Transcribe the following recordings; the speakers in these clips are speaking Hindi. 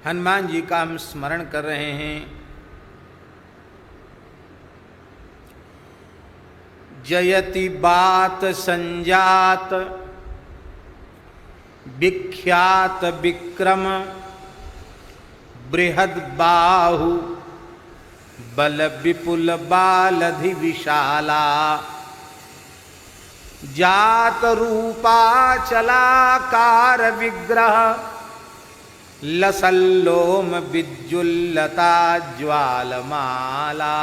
हनुमान जी का हम स्मरण कर रहे हैं। जयति बात संजात विख्यात विक्रम बृहद बाहु बल विपुल बालधि विशाला जात रूपा चलाकार विग्रह लसल्लोम विद्युल्लता ज्वालमाला।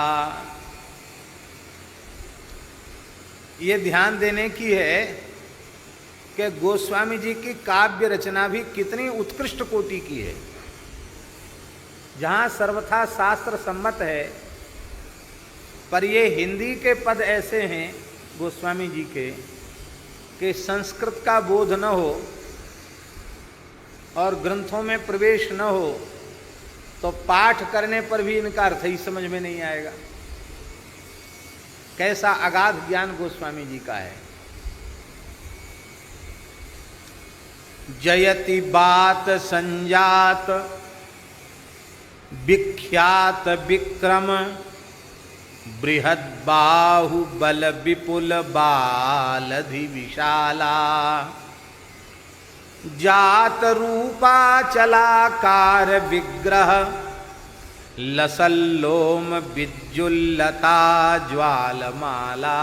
ये ध्यान देने की है कि गोस्वामी जी की काव्य रचना भी कितनी उत्कृष्ट कोटि की है। जहाँ सर्वथा शास्त्र सम्मत है, पर ये हिंदी के पद ऐसे हैं गोस्वामी जी के कि संस्कृत का बोध न हो और ग्रंथों में प्रवेश न हो तो पाठ करने पर भी इनका अर्थ ही समझ में नहीं आएगा। कैसा अगाध ज्ञान गोस्वामी जी का है। जयति बात संजात विख्यात विक्रम बृहद बाहु बल विपुल बालधि विशाला जात रूपा चलाकार विग्रह लसल्लोम विद्युल्लता ज्वालमाला।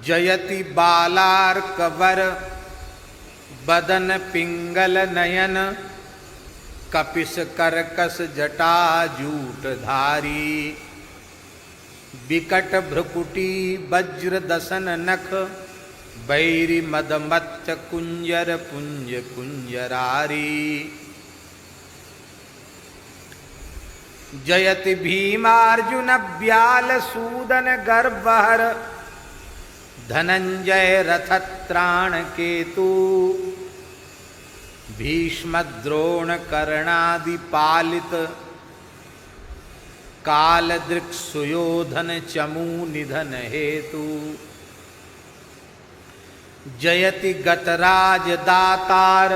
जयति बालार्कवर बदन पिंगल नयन कपिस कर्कस जटा जूट धारी विकट भ्रुकुटी वज्र दसन नख बैरी मदमत्त कुंजर पुंज कुंजरारी। जयति भीमार्जुन व्याल सूदन गर्भहर धनंजय रथत्राण केतु भीष्म द्रोण कर्णादि पालित काल दृक् सुयोधन चमू निधन हेतु। जयति गतराज दातार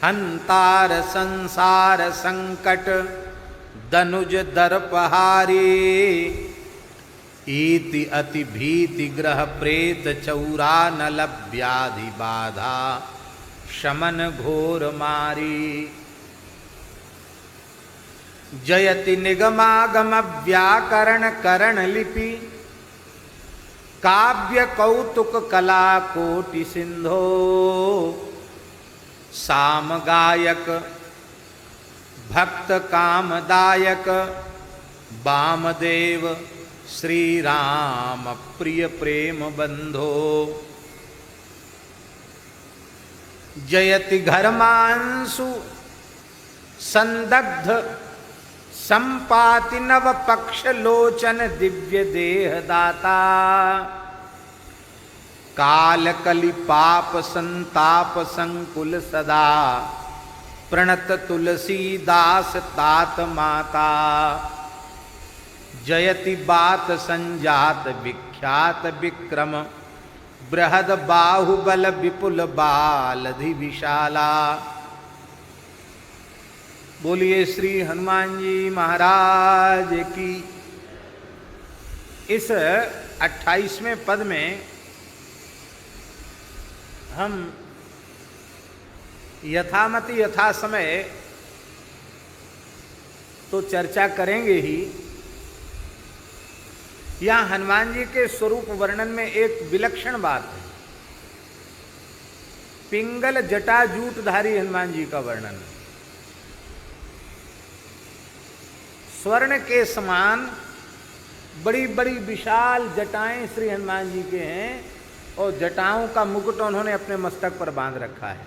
हंतार संसार संकट दनुज दर्पहारी इति अति भीति ग्रह प्रेत चौरा नल व्याधि बाधा शमन घोर मारी। जयति निगमागम व्याकरण करण लिपि काव्य कौतुक कला कोटि सिंधो साम गायक भक्त कामदायक वामदेव श्री राम प्रिय प्रेम बंधो। जयति घर्मांशु संदग्ध संपाति नव पक्ष लोचन दिव्य देह दाता काल कलि पाप संताप संकुल सदा प्रणत तुलसी दास तात माता। जयति बात संजात विख्यात विक्रम बृहद बाहुबल विपुल बालधि विशाला। बोलिए श्री हनुमान जी महाराज की। इस 28वें पद में हम यथामति यथा समय तो चर्चा करेंगे ही। यहाँ हनुमान जी के स्वरूप वर्णन में एक विलक्षण बात है। पिंगल जटा जूटधारी हनुमान जी का वर्णन। स्वर्ण के समान बड़ी बड़ी विशाल जटाएं श्री हनुमान जी के हैं और जटाओं का मुकुट उन्होंने अपने मस्तक पर बांध रखा है।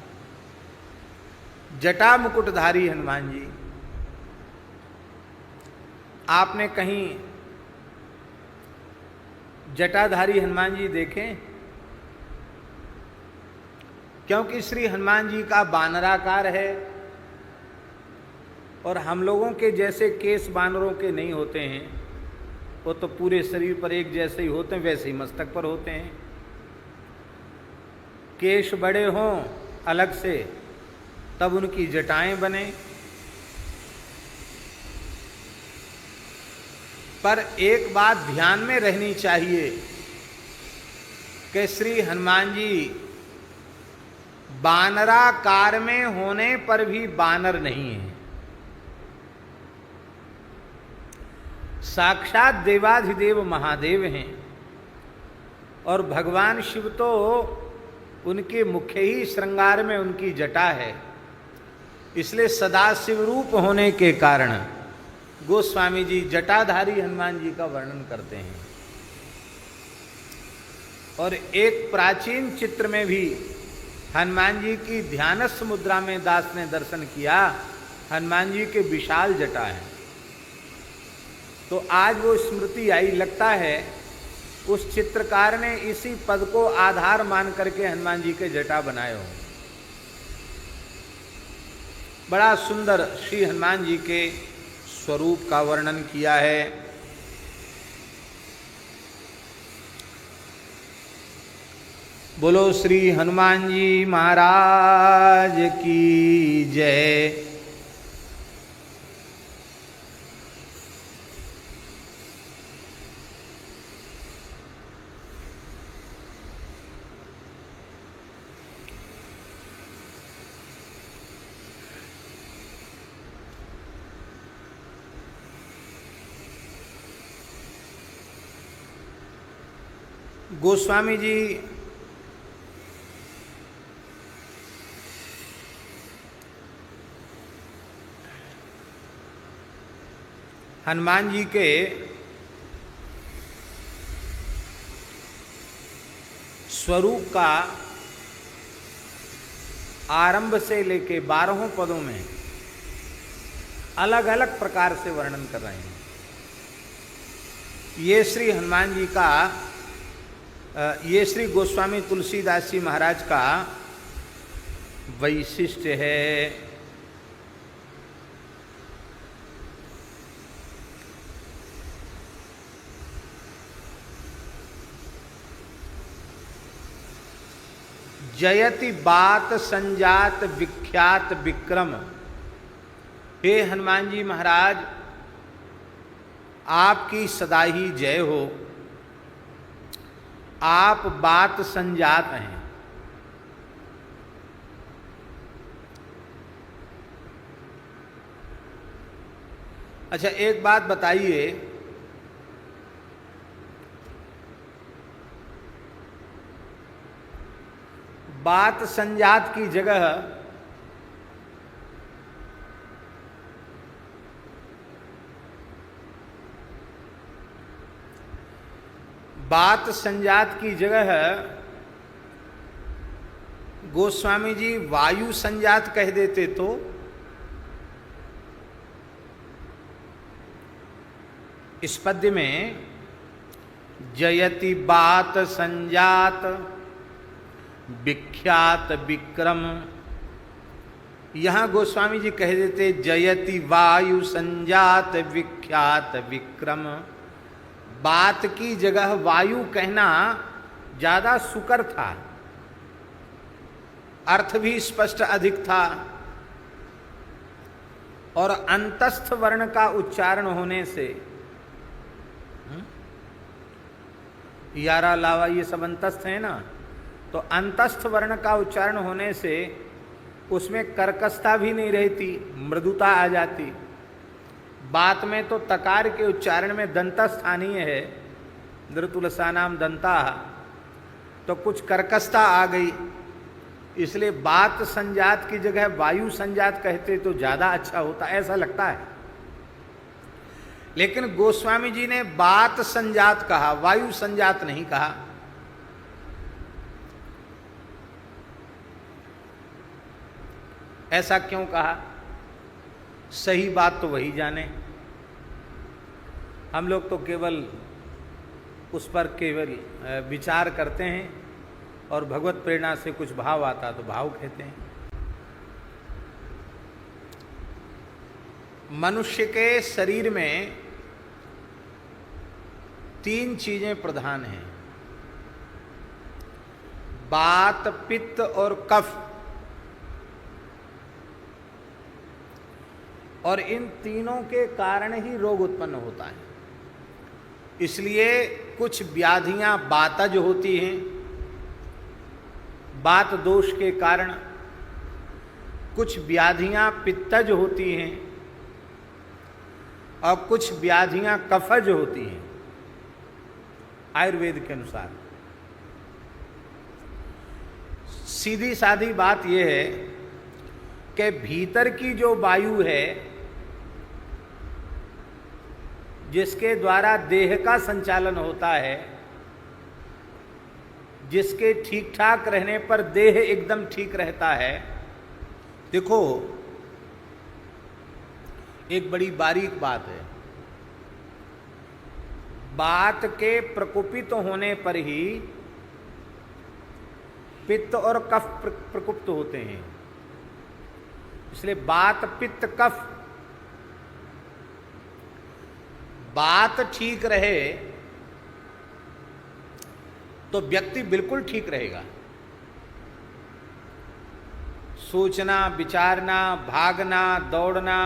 जटा मुकुटधारी हनुमान जी। आपने कहीं जटाधारी हनुमान जी देखें? क्योंकि श्री हनुमान जी का बानराकार है और हम लोगों के जैसे केस बानरों के नहीं होते हैं। वो तो पूरे शरीर पर एक जैसे ही होते हैं, वैसे ही मस्तक पर होते हैं। केश बड़े हों अलग से, तब उनकी जटाएं बने। पर एक बात ध्यान में रहनी चाहिए कि श्री हनुमान जी बानराकार में होने पर भी बानर नहीं है। साक्षात देवाधिदेव महादेव हैं और भगवान शिव तो उनके मुख्य ही श्रृंगार में उनकी जटा है। इसलिए सदाशिव रूप होने के कारण गोस्वामी जी जटाधारी हनुमान जी का वर्णन करते हैं। और एक प्राचीन चित्र में भी हनुमान जी की ध्यानस्थ मुद्रा में दास ने दर्शन किया, हनुमान जी के विशाल जटा है। तो आज वो स्मृति आई, लगता है उस चित्रकार ने इसी पद को आधार मान करके हनुमान जी के जटा बनाए हो। बड़ा सुंदर श्री हनुमान जी के स्वरूप का वर्णन किया है। बोलो श्री हनुमान जी महाराज की जय। गोस्वामी जी हनुमान जी के स्वरूप का आरंभ से लेके 12 पदों में अलग अलग प्रकार से वर्णन कर रहे हैं। ये श्री हनुमान जी का, ये श्री गोस्वामी तुलसीदास जी महाराज का वैशिष्ट्य है। जयति बात संजात विख्यात विक्रम। हे हनुमान जी महाराज, आपकी सदा ही जय हो। आप बात संजात हैं। अच्छा, एक बात बताइए, बात संजात की जगह गोस्वामी जी वायु संजात कह देते तो इस पद्य में जयति बात संजात विख्यात विक्रम, यहां गोस्वामी जी कह देते जयति वायु संजात विख्यात विक्रम। बात की जगह वायु कहना ज्यादा सुकर था, अर्थ भी स्पष्ट अधिक था, और अंतस्थ वर्ण का उच्चारण होने से, यारा लावा ये सब अंतस्थ है ना, तो अंतस्थ वर्ण का उच्चारण होने से उसमें कर्कशता भी नहीं रहती, मृदुता आ जाती। बात में तो तकार के उच्चारण में दंत स्थानीय है, नृतुलसानाम दंता, तो कुछ कर्कशता आ गई। इसलिए बात संजात की जगह वायु संजात कहते तो ज़्यादा अच्छा होता, ऐसा लगता है। लेकिन गोस्वामी जी ने बात संजात कहा, वायु संजात नहीं कहा। ऐसा क्यों कहा? सही बात तो वही जाने। हम लोग तो केवल उस पर केवल विचार करते हैं और भगवत प्रेरणा से कुछ भाव आता तो भाव कहते हैं। मनुष्य के शरीर में 3 चीजें प्रधान हैं, वात, पित्त और कफ। और इन तीनों के कारण ही रोग उत्पन्न होता है। इसलिए कुछ व्याधियां वातज होती हैं, वात दोष के कारण, कुछ व्याधियां पित्तज होती हैं और कुछ व्याधियां कफज होती हैं आयुर्वेद के अनुसार। सीधी सादी बात यह है कि भीतर की जो वायु है जिसके द्वारा देह का संचालन होता है, जिसके ठीक ठाक रहने पर देह एकदम ठीक रहता है। देखो, एक बड़ी बारीक बात है, बात के प्रकोपित होने पर ही पित्त और कफ प्रकुप्त होते हैं। इसलिए बात पित्त कफ, बात ठीक रहे तो व्यक्ति बिल्कुल ठीक रहेगा। सोचना, विचारना, भागना, दौड़ना,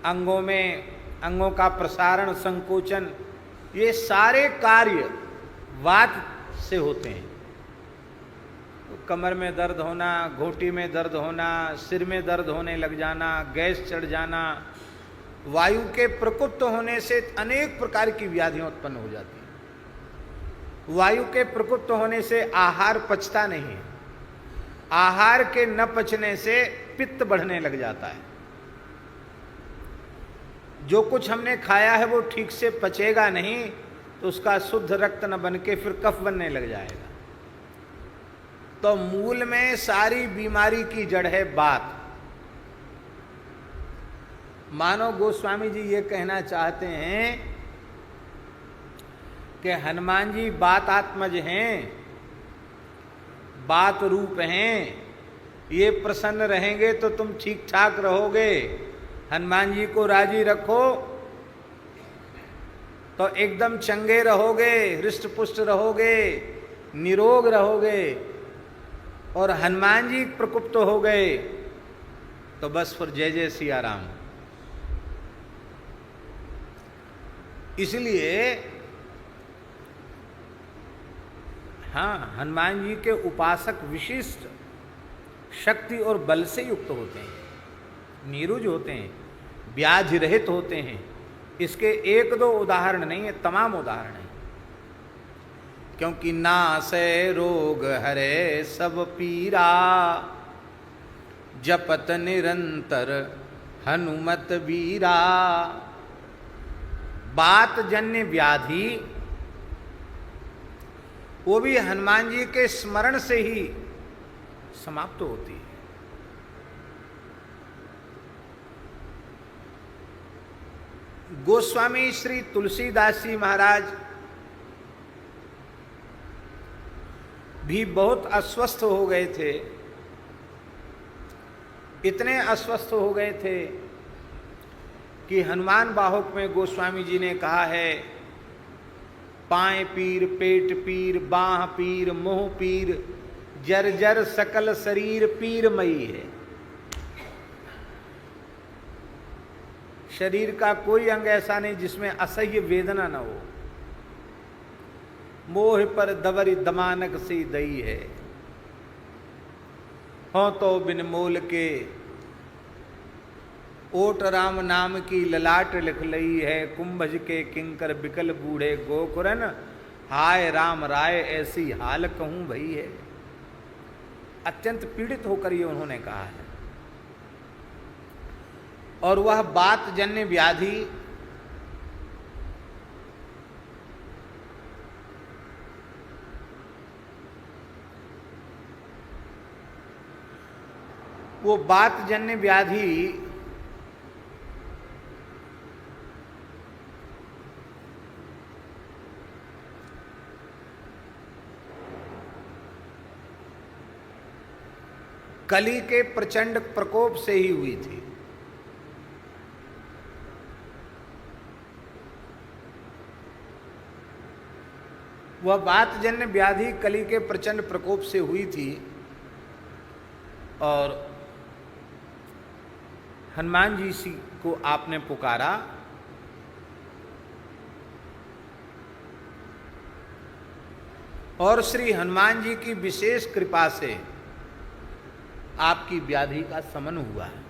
अंगों का प्रसारण, संकोचन, ये सारे कार्य वात से होते हैं। कमर में दर्द होना, घोटी में दर्द होना, सिर में दर्द होने लग जाना, गैस चढ़ जाना, वायु के प्रकुप्त होने से अनेक प्रकार की व्याधियां उत्पन्न हो जाती हैं। वायु के प्रकुप्त होने से आहार पचता नहीं है, आहार के न पचने से पित्त बढ़ने लग जाता है। जो कुछ हमने खाया है वो ठीक से पचेगा नहीं तो उसका शुद्ध रक्त न बन के फिर कफ बनने लग जाएगा। तो मूल में सारी बीमारी की जड़ है बात। मानो गोस्वामी जी ये कहना चाहते हैं कि हनुमान जी बात आत्मज हैं, बात रूप हैं, ये प्रसन्न रहेंगे तो तुम ठीक ठाक रहोगे। हनुमान जी को राजी रखो तो एकदम चंगे रहोगे, हृष्ट पुष्ट रहोगे, निरोग रहोगे। और हनुमान जी प्रकुप्त हो गए तो बस फिर जय जय सिया राम। इसलिए हाँ, हनुमान जी के उपासक विशिष्ट शक्ति और बल से युक्त होते हैं, नीरुज होते हैं, व्याध रहित होते हैं। इसके एक दो उदाहरण नहीं है, तमाम उदाहरण हैं। क्योंकि नासै रोग हरे सब पीरा, जपत निरंतर हनुमत वीरा। बात जन्य व्याधि वो भी हनुमान जी के स्मरण से ही समाप्त होती है। गोस्वामी श्री तुलसीदास जी महाराज भी बहुत अस्वस्थ हो गए थे। इतने अस्वस्थ हो गए थे कि हनुमान बाहुक में गोस्वामी जी ने कहा है, पाए पीर, पेट पीर, बाह पीर, मुंह पीर, जर जर सकल शरीर पीरमयी है। शरीर का कोई अंग ऐसा नहीं जिसमें असह्य वेदना न हो। मोह पर दवरी दमानक सी दई है, हो तो बिन मोल के ओट राम नाम की ललाट लिख लई है। कुंभज के किंकर बिकल बूढ़े गोकुरन, हाय राम राय ऐसी हाल कहूं भई है। अत्यंत पीड़ित होकर ये उन्होंने कहा है। और वह बात जन्य व्याधि वो बात जन्य व्याधि कली के प्रचंड प्रकोप से ही हुई थी। वह बात जन्य व्याधि कली के प्रचंड प्रकोप से हुई थी। और हनुमान जी को आपने पुकारा, और श्री हनुमान जी की विशेष कृपा से आपकी व्याधि का शमन हुआ है।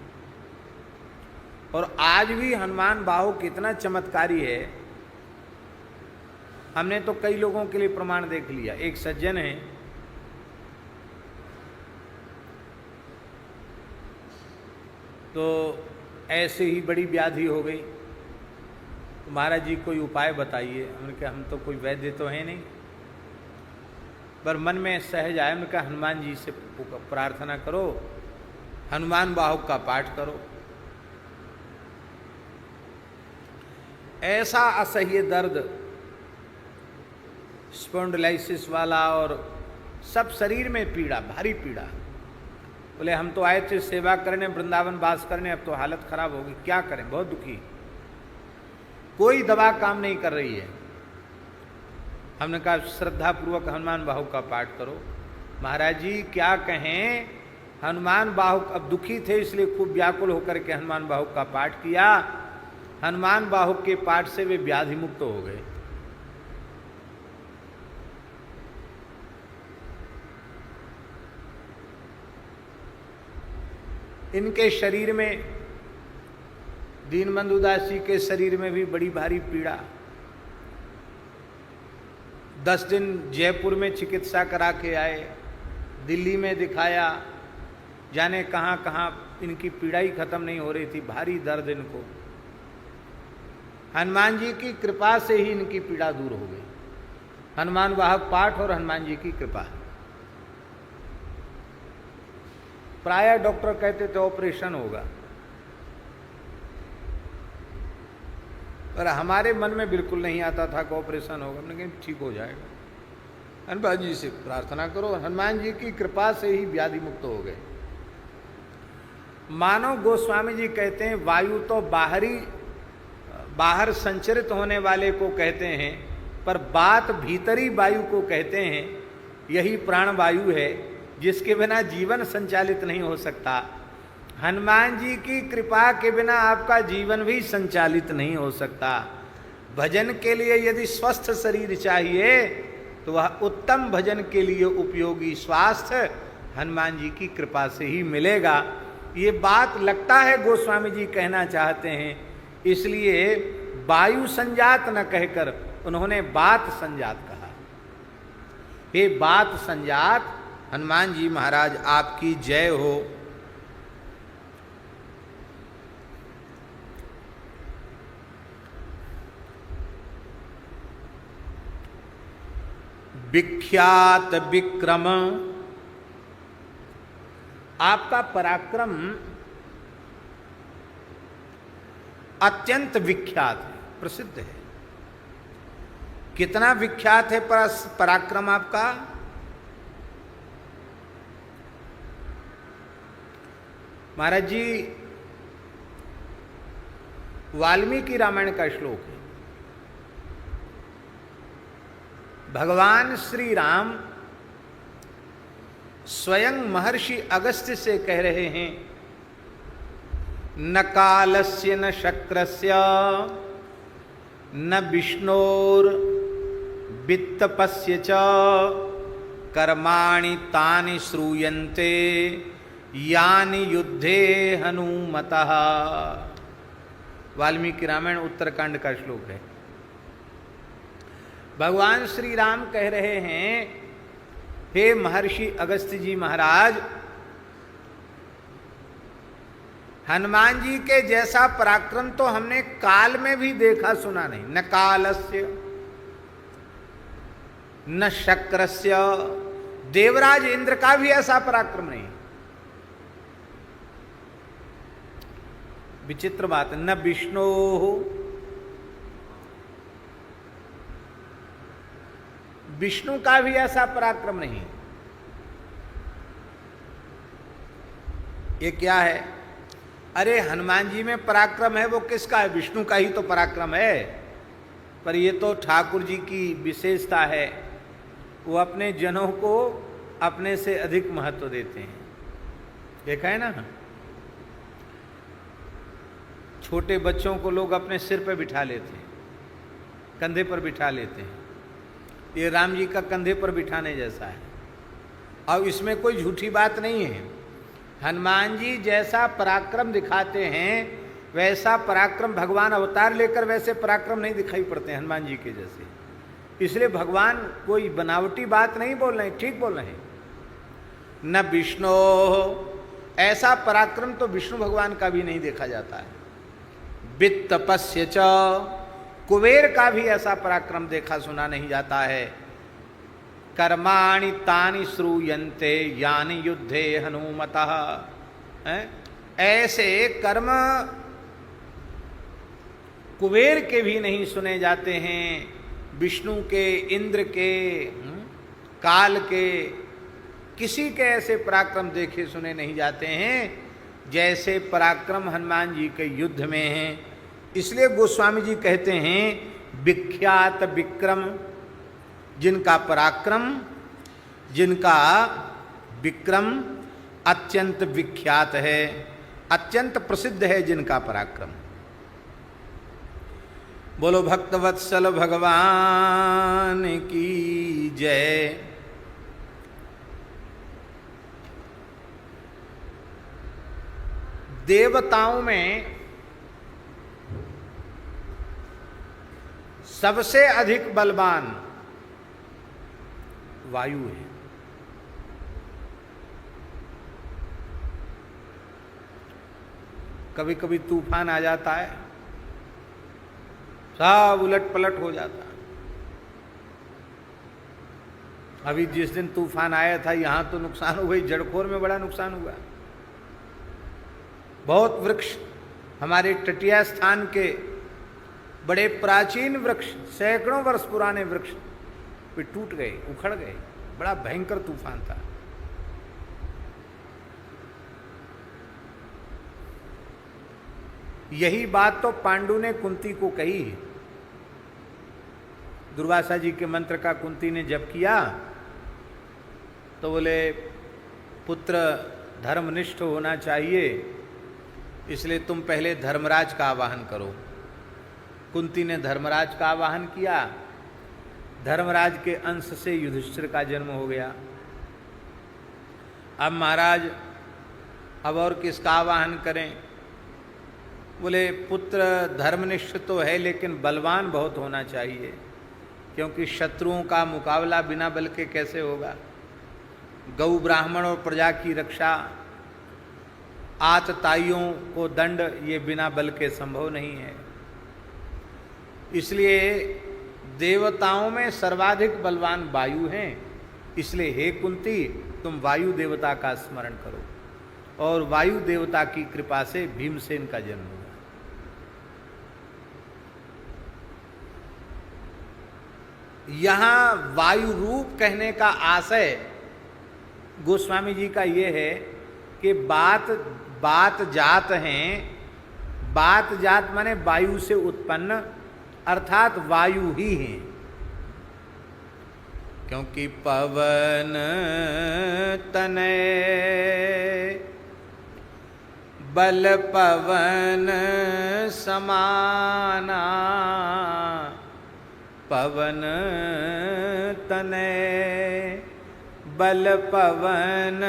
और आज भी हनुमान बाहु कितना चमत्कारी है, हमने तो कई लोगों के लिए प्रमाण देख लिया। एक सज्जन है, तो ऐसे ही बड़ी व्याधि हो गई, तो महाराज जी कोई उपाय बताइए। हमने कहा हम तो कोई वैद्य तो है नहीं, पर मन में सहज आया। हमने कहा हनुमान जी से प्रार्थना करो, हनुमान बाहु का पाठ करो। ऐसा असह्य दर्द, स्पॉन्डिलाइसिस वाला, और सब शरीर में पीड़ा, भारी पीड़ा। बोले हम तो आए थे सेवा करने, वृंदावन वास करने, अब तो हालत खराब होगी, क्या करें, बहुत दुखी, कोई दवा काम नहीं कर रही है। हमने कहा श्रद्धा पूर्वक हनुमान बाहु का पाठ करो। महाराज जी क्या कहें, हनुमान बाहु, अब दुखी थे इसलिए खूब व्याकुल होकर के हनुमान बाहु का पाठ किया। हनुमान बाहु के पाठ से वे व्याधि मुक्त हो गए। इनके शरीर में, दीनबंधु दास जी के शरीर में भी बड़ी भारी पीड़ा। 10 दिन जयपुर में चिकित्सा करा के आए, दिल्ली में दिखाया, जाने कहाँ कहाँ, इनकी पीड़ा ही खत्म नहीं हो रही थी, भारी दर्द इनको। हनुमान जी की कृपा से ही इनकी पीड़ा दूर हो गई। हनुमान वाहक पाठ और हनुमान जी की कृपा। प्रायः डॉक्टर कहते थे ऑपरेशन होगा, पर हमारे मन में बिल्कुल नहीं आता था कि ऑपरेशन होगा। हमने कहा ठीक हो जाएगा, हनुमान जी से प्रार्थना करो। हनुमान जी की कृपा से ही व्याधि मुक्त हो गए। मानव गोस्वामी जी कहते हैं वायु तो बाहर संचरित होने वाले को कहते हैं, पर बात भीतरी वायु को कहते हैं। यही प्राण वायु है जिसके बिना जीवन संचालित नहीं हो सकता। हनुमान जी की कृपा के बिना आपका जीवन भी संचालित नहीं हो सकता। भजन के लिए यदि स्वस्थ शरीर चाहिए तो वह उत्तम भजन के लिए उपयोगी स्वास्थ्य हनुमान जी की कृपा से ही मिलेगा। ये बात लगता है गोस्वामी जी कहना चाहते हैं, इसलिए वायु संजात न कहकर उन्होंने बात संजात कहा। हे बात संजात हनुमान जी महाराज आपकी जय हो। विख्यात विक्रम, आपका पराक्रम अत्यंत विख्यात है, प्रसिद्ध है। कितना विख्यात है पराक्रम आपका? महाराज जी वाल्मीकि रामायण का श्लोक है। भगवान श्री राम स्वयं महर्षि अगस्त्य से कह रहे हैं, न कालस्य न शक्रस्य न विष्णोर वित्तपस्य च कर्माणि तानि श्रूयन्ते यानि युद्धे हनुमतः। वाल्मीकि रामायण उत्तरकांड का श्लोक है। भगवान श्री राम कह रहे हैं, हे महर्षि अगस्त्य जी महाराज, हनुमान जी के जैसा पराक्रम तो हमने काल में भी देखा सुना नहीं। न कालस्य न शक्रस्य, देवराज इंद्र का भी ऐसा पराक्रम नहीं। विचित्र बात, न विष्णु, विष्णु का भी ऐसा पराक्रम नहीं। ये क्या है? अरे हनुमान जी में पराक्रम है वो किसका है? विष्णु का ही तो पराक्रम है। पर ये तो ठाकुर जी की विशेषता है, वो अपने जनों को अपने से अधिक महत्व देते हैं। देखा है ना? छोटे बच्चों को लोग अपने सिर पर बिठा लेते हैं, कंधे पर बिठा लेते हैं। ये राम जी का कंधे पर बिठाने जैसा है, और इसमें कोई झूठी बात नहीं है। हनुमान जी जैसा पराक्रम दिखाते हैं वैसा पराक्रम भगवान अवतार लेकर वैसे पराक्रम नहीं दिखाई पड़ते हैं हनुमान जी के जैसे। इसलिए भगवान कोई बनावटी बात नहीं बोल रहे हैं, ठीक बोल रहे हैं। न विष्णु, ऐसा पराक्रम तो विष्णु भगवान का भी नहीं देखा जाता है। वित्त तपस्य च, कुबेर का भी ऐसा पराक्रम देखा सुना नहीं जाता है। कर्माणि तानि श्रूयन्ते यानि युद्धे हनुमतः, ऐसे कर्म कुबेर के भी नहीं सुने जाते हैं, विष्णु के, इंद्र के, काल के, किसी के ऐसे पराक्रम देखे सुने नहीं जाते हैं जैसे पराक्रम हनुमान जी के युद्ध में हैं। इसलिए गोस्वामी जी कहते हैं विख्यात विक्रम, जिनका पराक्रम, जिनका विक्रम अत्यंत विख्यात है, अत्यंत प्रसिद्ध है जिनका पराक्रम। बोलो भक्तवत्सल भगवान की जय। देवताओं में सबसे अधिक बलवान वायु है। कभी कभी तूफान आ जाता है, सब उलट पलट हो जाता है। अभी जिस दिन तूफान आया था यहां तो नुकसान हुआ, जड़खोर में बड़ा नुकसान हुआ। बहुत वृक्ष, हमारे तटीय स्थान के बड़े प्राचीन वृक्ष, सैकड़ों वर्ष पुराने वृक्ष वे टूट गए, उखड़ गए। बड़ा भयंकर तूफान था। यही बात तो पांडु ने कुंती को कही। दुर्वासा जी के मंत्र का कुंती ने जप किया तो बोले पुत्र धर्मनिष्ठ होना चाहिए, इसलिए तुम पहले धर्मराज का आवाहन करो। कुंती ने धर्मराज का आवाहन किया, धर्मराज के अंश से युधिष्ठिर का जन्म हो गया। अब महाराज अब और किसका आवाहन करें? बोले पुत्र धर्मनिष्ठ तो है लेकिन बलवान बहुत होना चाहिए, क्योंकि शत्रुओं का मुकाबला बिना बल के कैसे होगा। गौ ब्राह्मण और प्रजा की रक्षा, आतताइयों को दंड, ये बिना बल के संभव नहीं है। इसलिए देवताओं में सर्वाधिक बलवान वायु हैं। इसलिए हे कुंती, तुम वायु देवता का स्मरण करो। और वायु देवता की कृपा से भीमसेन का जन्म हुआ। यहां वायु रूप कहने का आशय गोस्वामी जी का ये है कि बात जात हैं। बात जात माने वायु से उत्पन्न, अर्थात वायु ही हैं। क्योंकि पवन तनय बल पवन समाना, पवन तनय बल पवन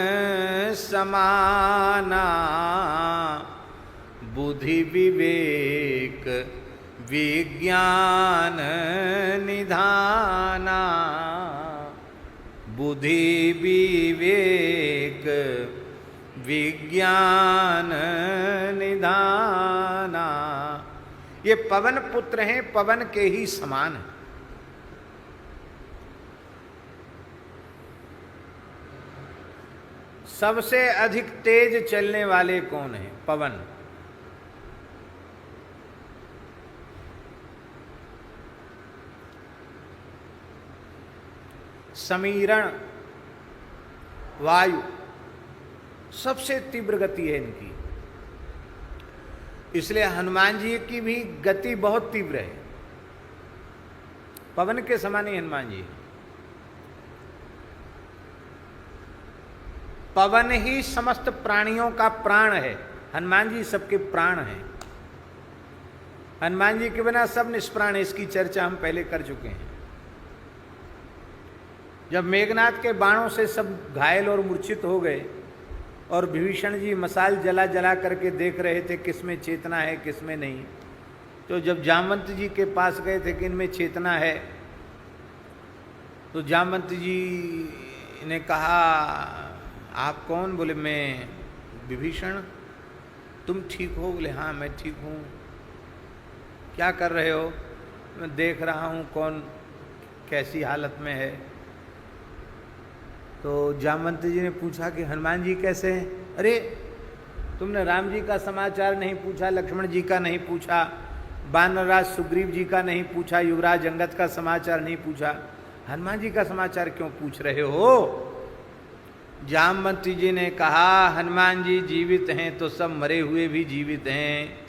समाना, बुद्धि विवेक विज्ञान निधाना, बुद्धि विवेक विज्ञान निधाना। ये पवन पुत्र हैं, पवन के ही समान हैं। सबसे अधिक तेज चलने वाले कौन हैं? पवन। समीरण वायु सबसे तीव्र गति है इनकी। इसलिए हनुमान जी की भी गति बहुत तीव्र है। पवन के समान ही हनुमान जी। पवन ही समस्त प्राणियों का प्राण है, हनुमान जी सबके प्राण हैं। हनुमान जी के बिना सब निष्प्राण, इसकी चर्चा हम पहले कर चुके हैं। जब मेघनाथ के बाणों से सब घायल और मूर्छित हो गए और विभीषण जी मसाल जला जला करके देख रहे थे किसमें चेतना है किसमें नहीं, तो जब जामवंत जी के पास गए थे कि इनमें चेतना है, तो जामवंत जी ने कहा आप कौन? बोले मैं विभीषण। तुम ठीक हो? बोले हाँ मैं ठीक हूँ। क्या कर रहे हो? मैं देख रहा हूँ कौन कैसी हालत में है। तो जामवंत जी ने पूछा कि हनुमान जी कैसे हैं? अरे तुमने राम जी का समाचार नहीं पूछा, लक्ष्मण जी का नहीं पूछा, वानरराज सुग्रीव जी का नहीं पूछा, युवराज अंगद का समाचार नहीं पूछा, हनुमान जी का समाचार क्यों पूछ रहे हो? जामवंत जी ने कहा हनुमान जी जीवित हैं तो सब मरे हुए भी जीवित हैं,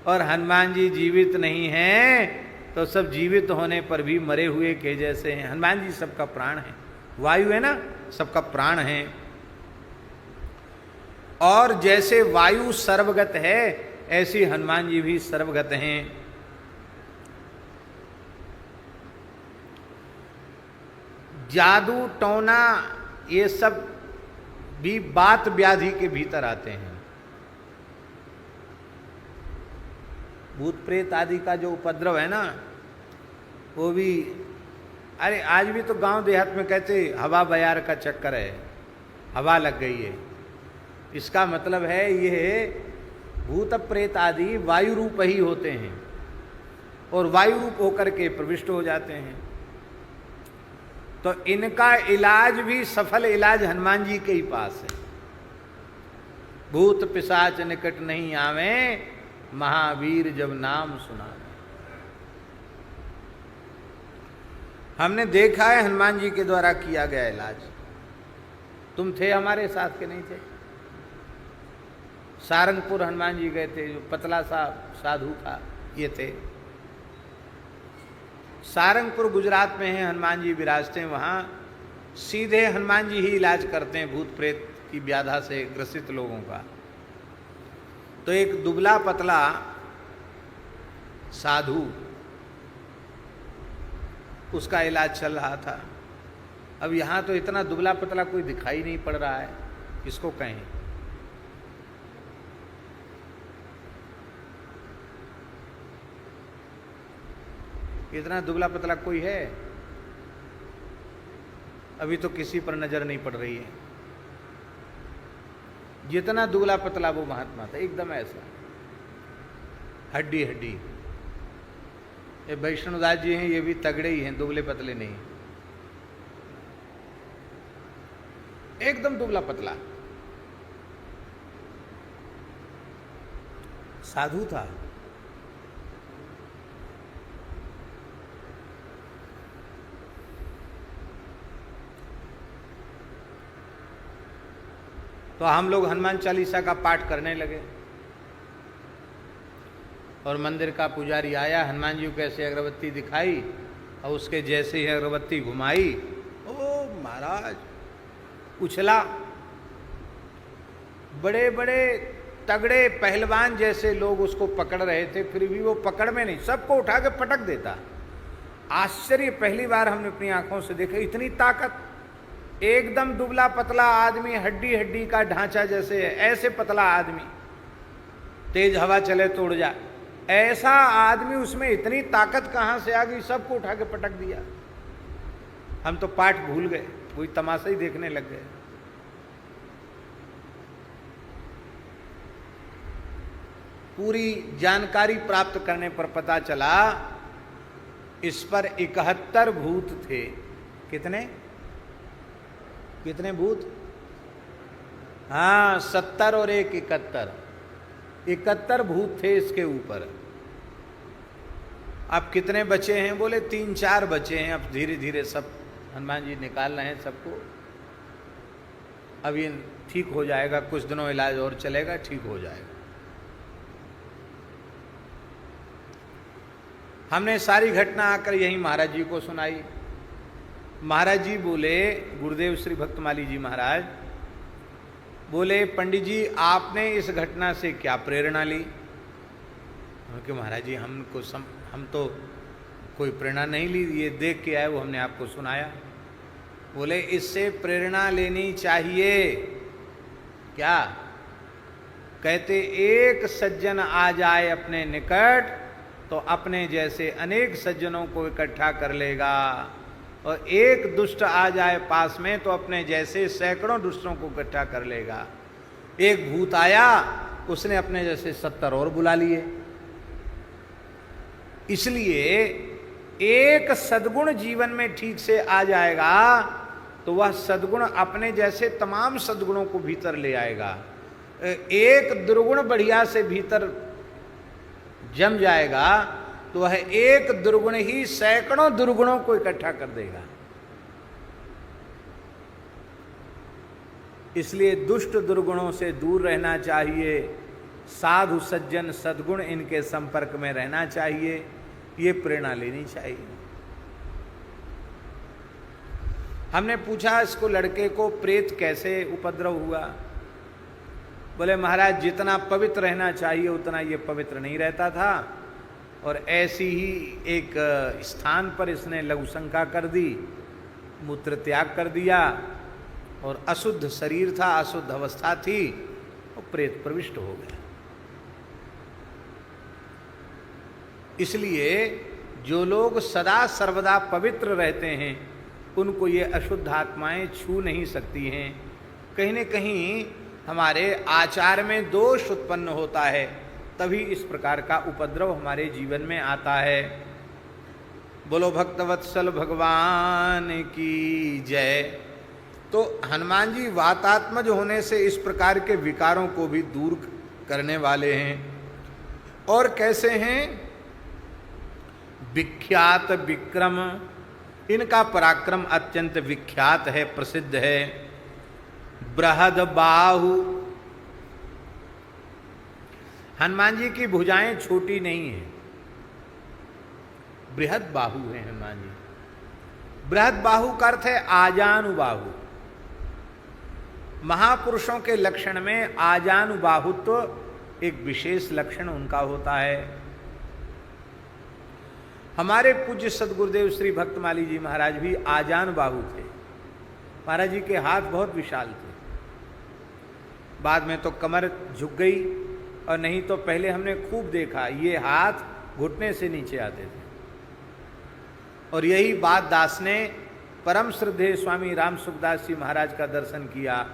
और हनुमान जी जीवित नहीं हैं तो सब जीवित होने पर भी मरे हुए के जैसे हैं। हनुमान जी सबका प्राण है, वायु है ना, सबका प्राण है। और जैसे वायु सर्वगत है ऐसे हनुमान जी भी सर्वगत हैं। जादू टोना ये सब भी बात व्याधि के भीतर आते हैं। भूत प्रेत आदि का जो उपद्रव है ना, वो भी, अरे आज भी तो गांव देहात में कहते हवा बयार का चक्कर है, हवा लग गई है। इसका मतलब है ये भूत प्रेत आदि वायु रूप ही होते हैं और वायु रूप होकर के प्रविष्ट हो जाते हैं। तो इनका इलाज भी सफल इलाज हनुमान जी के ही पास है। भूत पिशाच निकट नहीं आवे, महावीर जब नाम सुना। हमने देखा है हनुमान जी के द्वारा किया गया इलाज। तुम थे हमारे साथ के नहीं थे? सारंगपुर हनुमान जी गए थे, जो पतला सा साधु था ये थे। सारंगपुर गुजरात में है, हनुमान जी विराजते हैं। वहाँ सीधे हनुमान जी ही इलाज करते हैं भूत प्रेत की व्याधा से ग्रसित लोगों का। तो एक दुबला पतला साधु, उसका इलाज चल रहा था। अब यहाँ तो इतना दुबला पतला कोई दिखाई नहीं पड़ रहा है, इसको कहें। इतना दुबला पतला कोई है? अभी तो किसी पर नजर नहीं पड़ रही है। जितना दुबला पतला वो महात्मा था, एकदम ऐसा हड्डी हड्डी। ये वैष्णवदास जी हैं, ये भी तगड़े ही हैं, दुबले पतले नहीं, एकदम दुबला पतला साधु था। तो हम लोग हनुमान चालीसा का पाठ करने लगे और मंदिर का पुजारी आया, हनुमान जी को कैसे अगरबत्ती दिखाई और उसके जैसे ही अगरबत्ती घुमाई, ओ महाराज उछला। बड़े बड़े तगड़े पहलवान जैसे लोग उसको पकड़ रहे थे, फिर भी वो पकड़ में नहीं, सबको उठा के पटक देता। आश्चर्य, पहली बार हमने अपनी आंखों से देखा इतनी ताकत। एकदम दुबला पतला आदमी, हड्डी हड्डी का ढांचा जैसे है, ऐसे पतला आदमी, तेज हवा चले तो उड़ जा, ऐसा आदमी, उसमें इतनी ताकत कहां से आ गई? सबको उठा के पटक दिया। हम तो पाठ भूल गए, वही तमाशा ही देखने लग गए। पूरी जानकारी प्राप्त करने पर पता चला इस पर 71 भूत थे। कितने कितने भूत? हाँ, 70 और 1 71, 71 भूत थे इसके ऊपर। अब कितने बचे हैं? बोले 3-4 बचे हैं। अब धीरे धीरे सब हनुमान जी निकाल रहे हैं सबको। अब ये ठीक हो जाएगा, कुछ दिनों इलाज और चलेगा, ठीक हो जाएगा। हमने सारी घटना आकर यही महाराज जी को सुनाई। महाराज जी बोले, गुरुदेव श्री भक्तमाली जी महाराज बोले, पंडित जी आपने इस घटना से क्या प्रेरणा ली? कि महाराज जी हम तो कोई प्रेरणा नहीं ली, ये देख के आए, वो हमने आपको सुनाया। बोले इससे प्रेरणा लेनी चाहिए। क्या कहते? एक सज्जन आ जाए अपने निकट तो अपने जैसे अनेक सज्जनों को इकट्ठा कर लेगा, और एक दुष्ट आ जाए पास में तो अपने जैसे सैकड़ों दुष्टों को इकट्ठा कर लेगा। एक भूत आया, उसने अपने जैसे 70 और बुला लिए। इसलिए एक सद्गुण जीवन में ठीक से आ जाएगा तो वह सद्गुण अपने जैसे तमाम सद्गुणों को भीतर ले आएगा। एक दुर्गुण बढ़िया से भीतर जम जाएगा तो वह एक दुर्गुण ही सैकड़ों दुर्गुणों को इकट्ठा कर देगा। इसलिए दुष्ट दुर्गुणों से दूर रहना चाहिए, साधु सज्जन सद्गुण इनके संपर्क में रहना चाहिए, ये प्रेरणा लेनी चाहिए। हमने पूछा इसको, लड़के को प्रेत कैसे उपद्रव हुआ? बोले महाराज जितना पवित्र रहना चाहिए उतना ये पवित्र नहीं रहता था, और ऐसी ही एक स्थान पर इसने लघुशंका कर दी, मूत्र त्याग कर दिया, और अशुद्ध शरीर था, अशुद्ध अवस्था थी, और प्रेत प्रविष्ट हो गया। इसलिए जो लोग सदा सर्वदा पवित्र रहते हैं उनको ये अशुद्ध आत्माएं छू नहीं सकती हैं। कहीं न कहीं हमारे आचार में दोष उत्पन्न होता है, तभी इस प्रकार का उपद्रव हमारे जीवन में आता है। बोलो भक्तवत्सल भगवान की जय। तो हनुमान जी वातात्मज होने से इस प्रकार के विकारों को भी दूर करने वाले हैं। और कैसे हैं? विख्यात विक्रम, इनका पराक्रम अत्यंत विख्यात है, प्रसिद्ध है। बृहद बाहु, हनुमान जी की भुजाएं छोटी नहीं है, बृहद बाहु है हनुमान जी। बृहद बाहु का अर्थ है आजानुबाहु। महापुरुषों के लक्षण में आजानुबाहुत्व एक विशेष लक्षण उनका होता है। हमारे पूज्य सदगुरुदेव श्री भक्तमाली जी महाराज भी आजानुबाहु थे। महाराज जी के हाथ बहुत विशाल थे, बाद में तो कमर झुक गई, और नहीं तो पहले हमने खूब देखा ये हाथ घुटने से नीचे आते थे। और यही बात दास ने परम श्रद्धेय स्वामी राम सुखदास जी महाराज का दर्शन किया,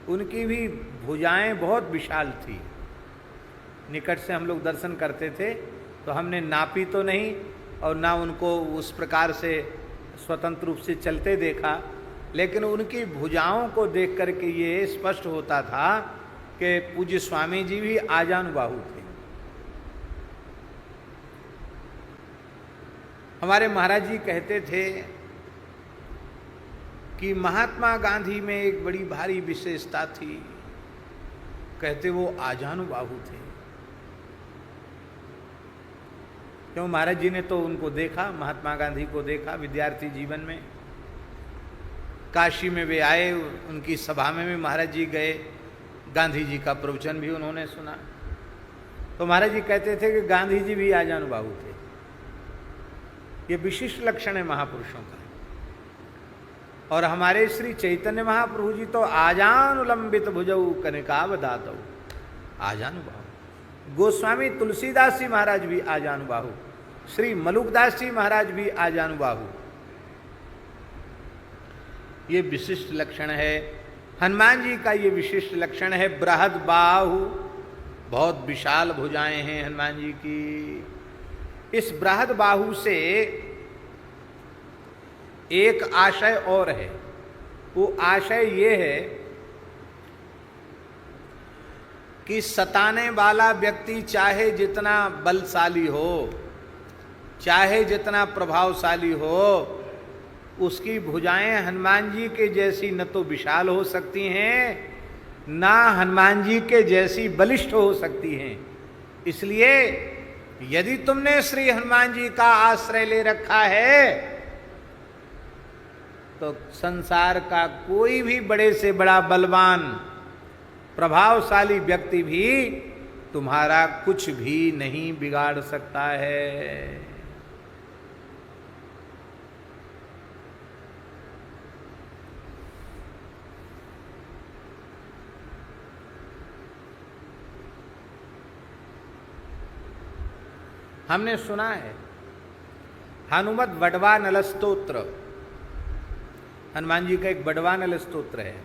उनकी भी भुजाएं बहुत विशाल थी। निकट से हम लोग दर्शन करते थे तो हमने नापी तो नहीं, और ना उनको उस प्रकार से स्वतंत्र रूप से चलते देखा, लेकिन उनकी भुजाओं को देख करके ये स्पष्ट होता था कि पूज्य स्वामी जी भी आजानुबाहु थे। हमारे महाराज जी कहते थे कि महात्मा गांधी में एक बड़ी भारी विशेषता थी, कहते वो आजानुबाहु थे। क्यों? महाराज जी ने तो उनको देखा, महात्मा गांधी को देखा विद्यार्थी जीवन में। काशी में वे आए, उनकी सभा में भी महाराज जी गए, गांधी जी का प्रवचन भी उन्होंने सुना। तो महाराज जी कहते थे कि गांधी जी भी आजानुबाहु थे। ये विशिष्ट लक्षण है महापुरुषों का। और हमारे श्री चैतन्य महाप्रभु जी तो आजानुलंबित भुजौ कनिकावदातौ, आजानुबाहु। गोस्वामी तुलसीदास जी महाराज भी आजानुबाहु, श्री मलुकदास जी महाराज भी आजानुबाहु। ये विशिष्ट लक्षण है हनुमान जी का, ये विशिष्ट लक्षण है। बृहद बाहु, बहुत विशाल भुजाएं हैं हनुमान जी की। इस बृहद बाहु से एक आशय और है, वो आशय ये है कि सताने वाला व्यक्ति चाहे जितना बलशाली हो, चाहे जितना प्रभावशाली हो, उसकी भुजाएं हनुमान जी के जैसी न तो विशाल हो सकती हैं, ना हनुमान जी के जैसी बलिष्ठ हो सकती हैं। इसलिए यदि तुमने श्री हनुमान जी का आश्रय ले रखा है तो संसार का कोई भी बड़े से बड़ा बलवान प्रभावशाली व्यक्ति भी तुम्हारा कुछ भी नहीं बिगाड़ सकता है। हमने सुना है हनुमत बड़वा नल स्तोत्र, हनुमान जी का एक बड़वा नल स्तोत्र है।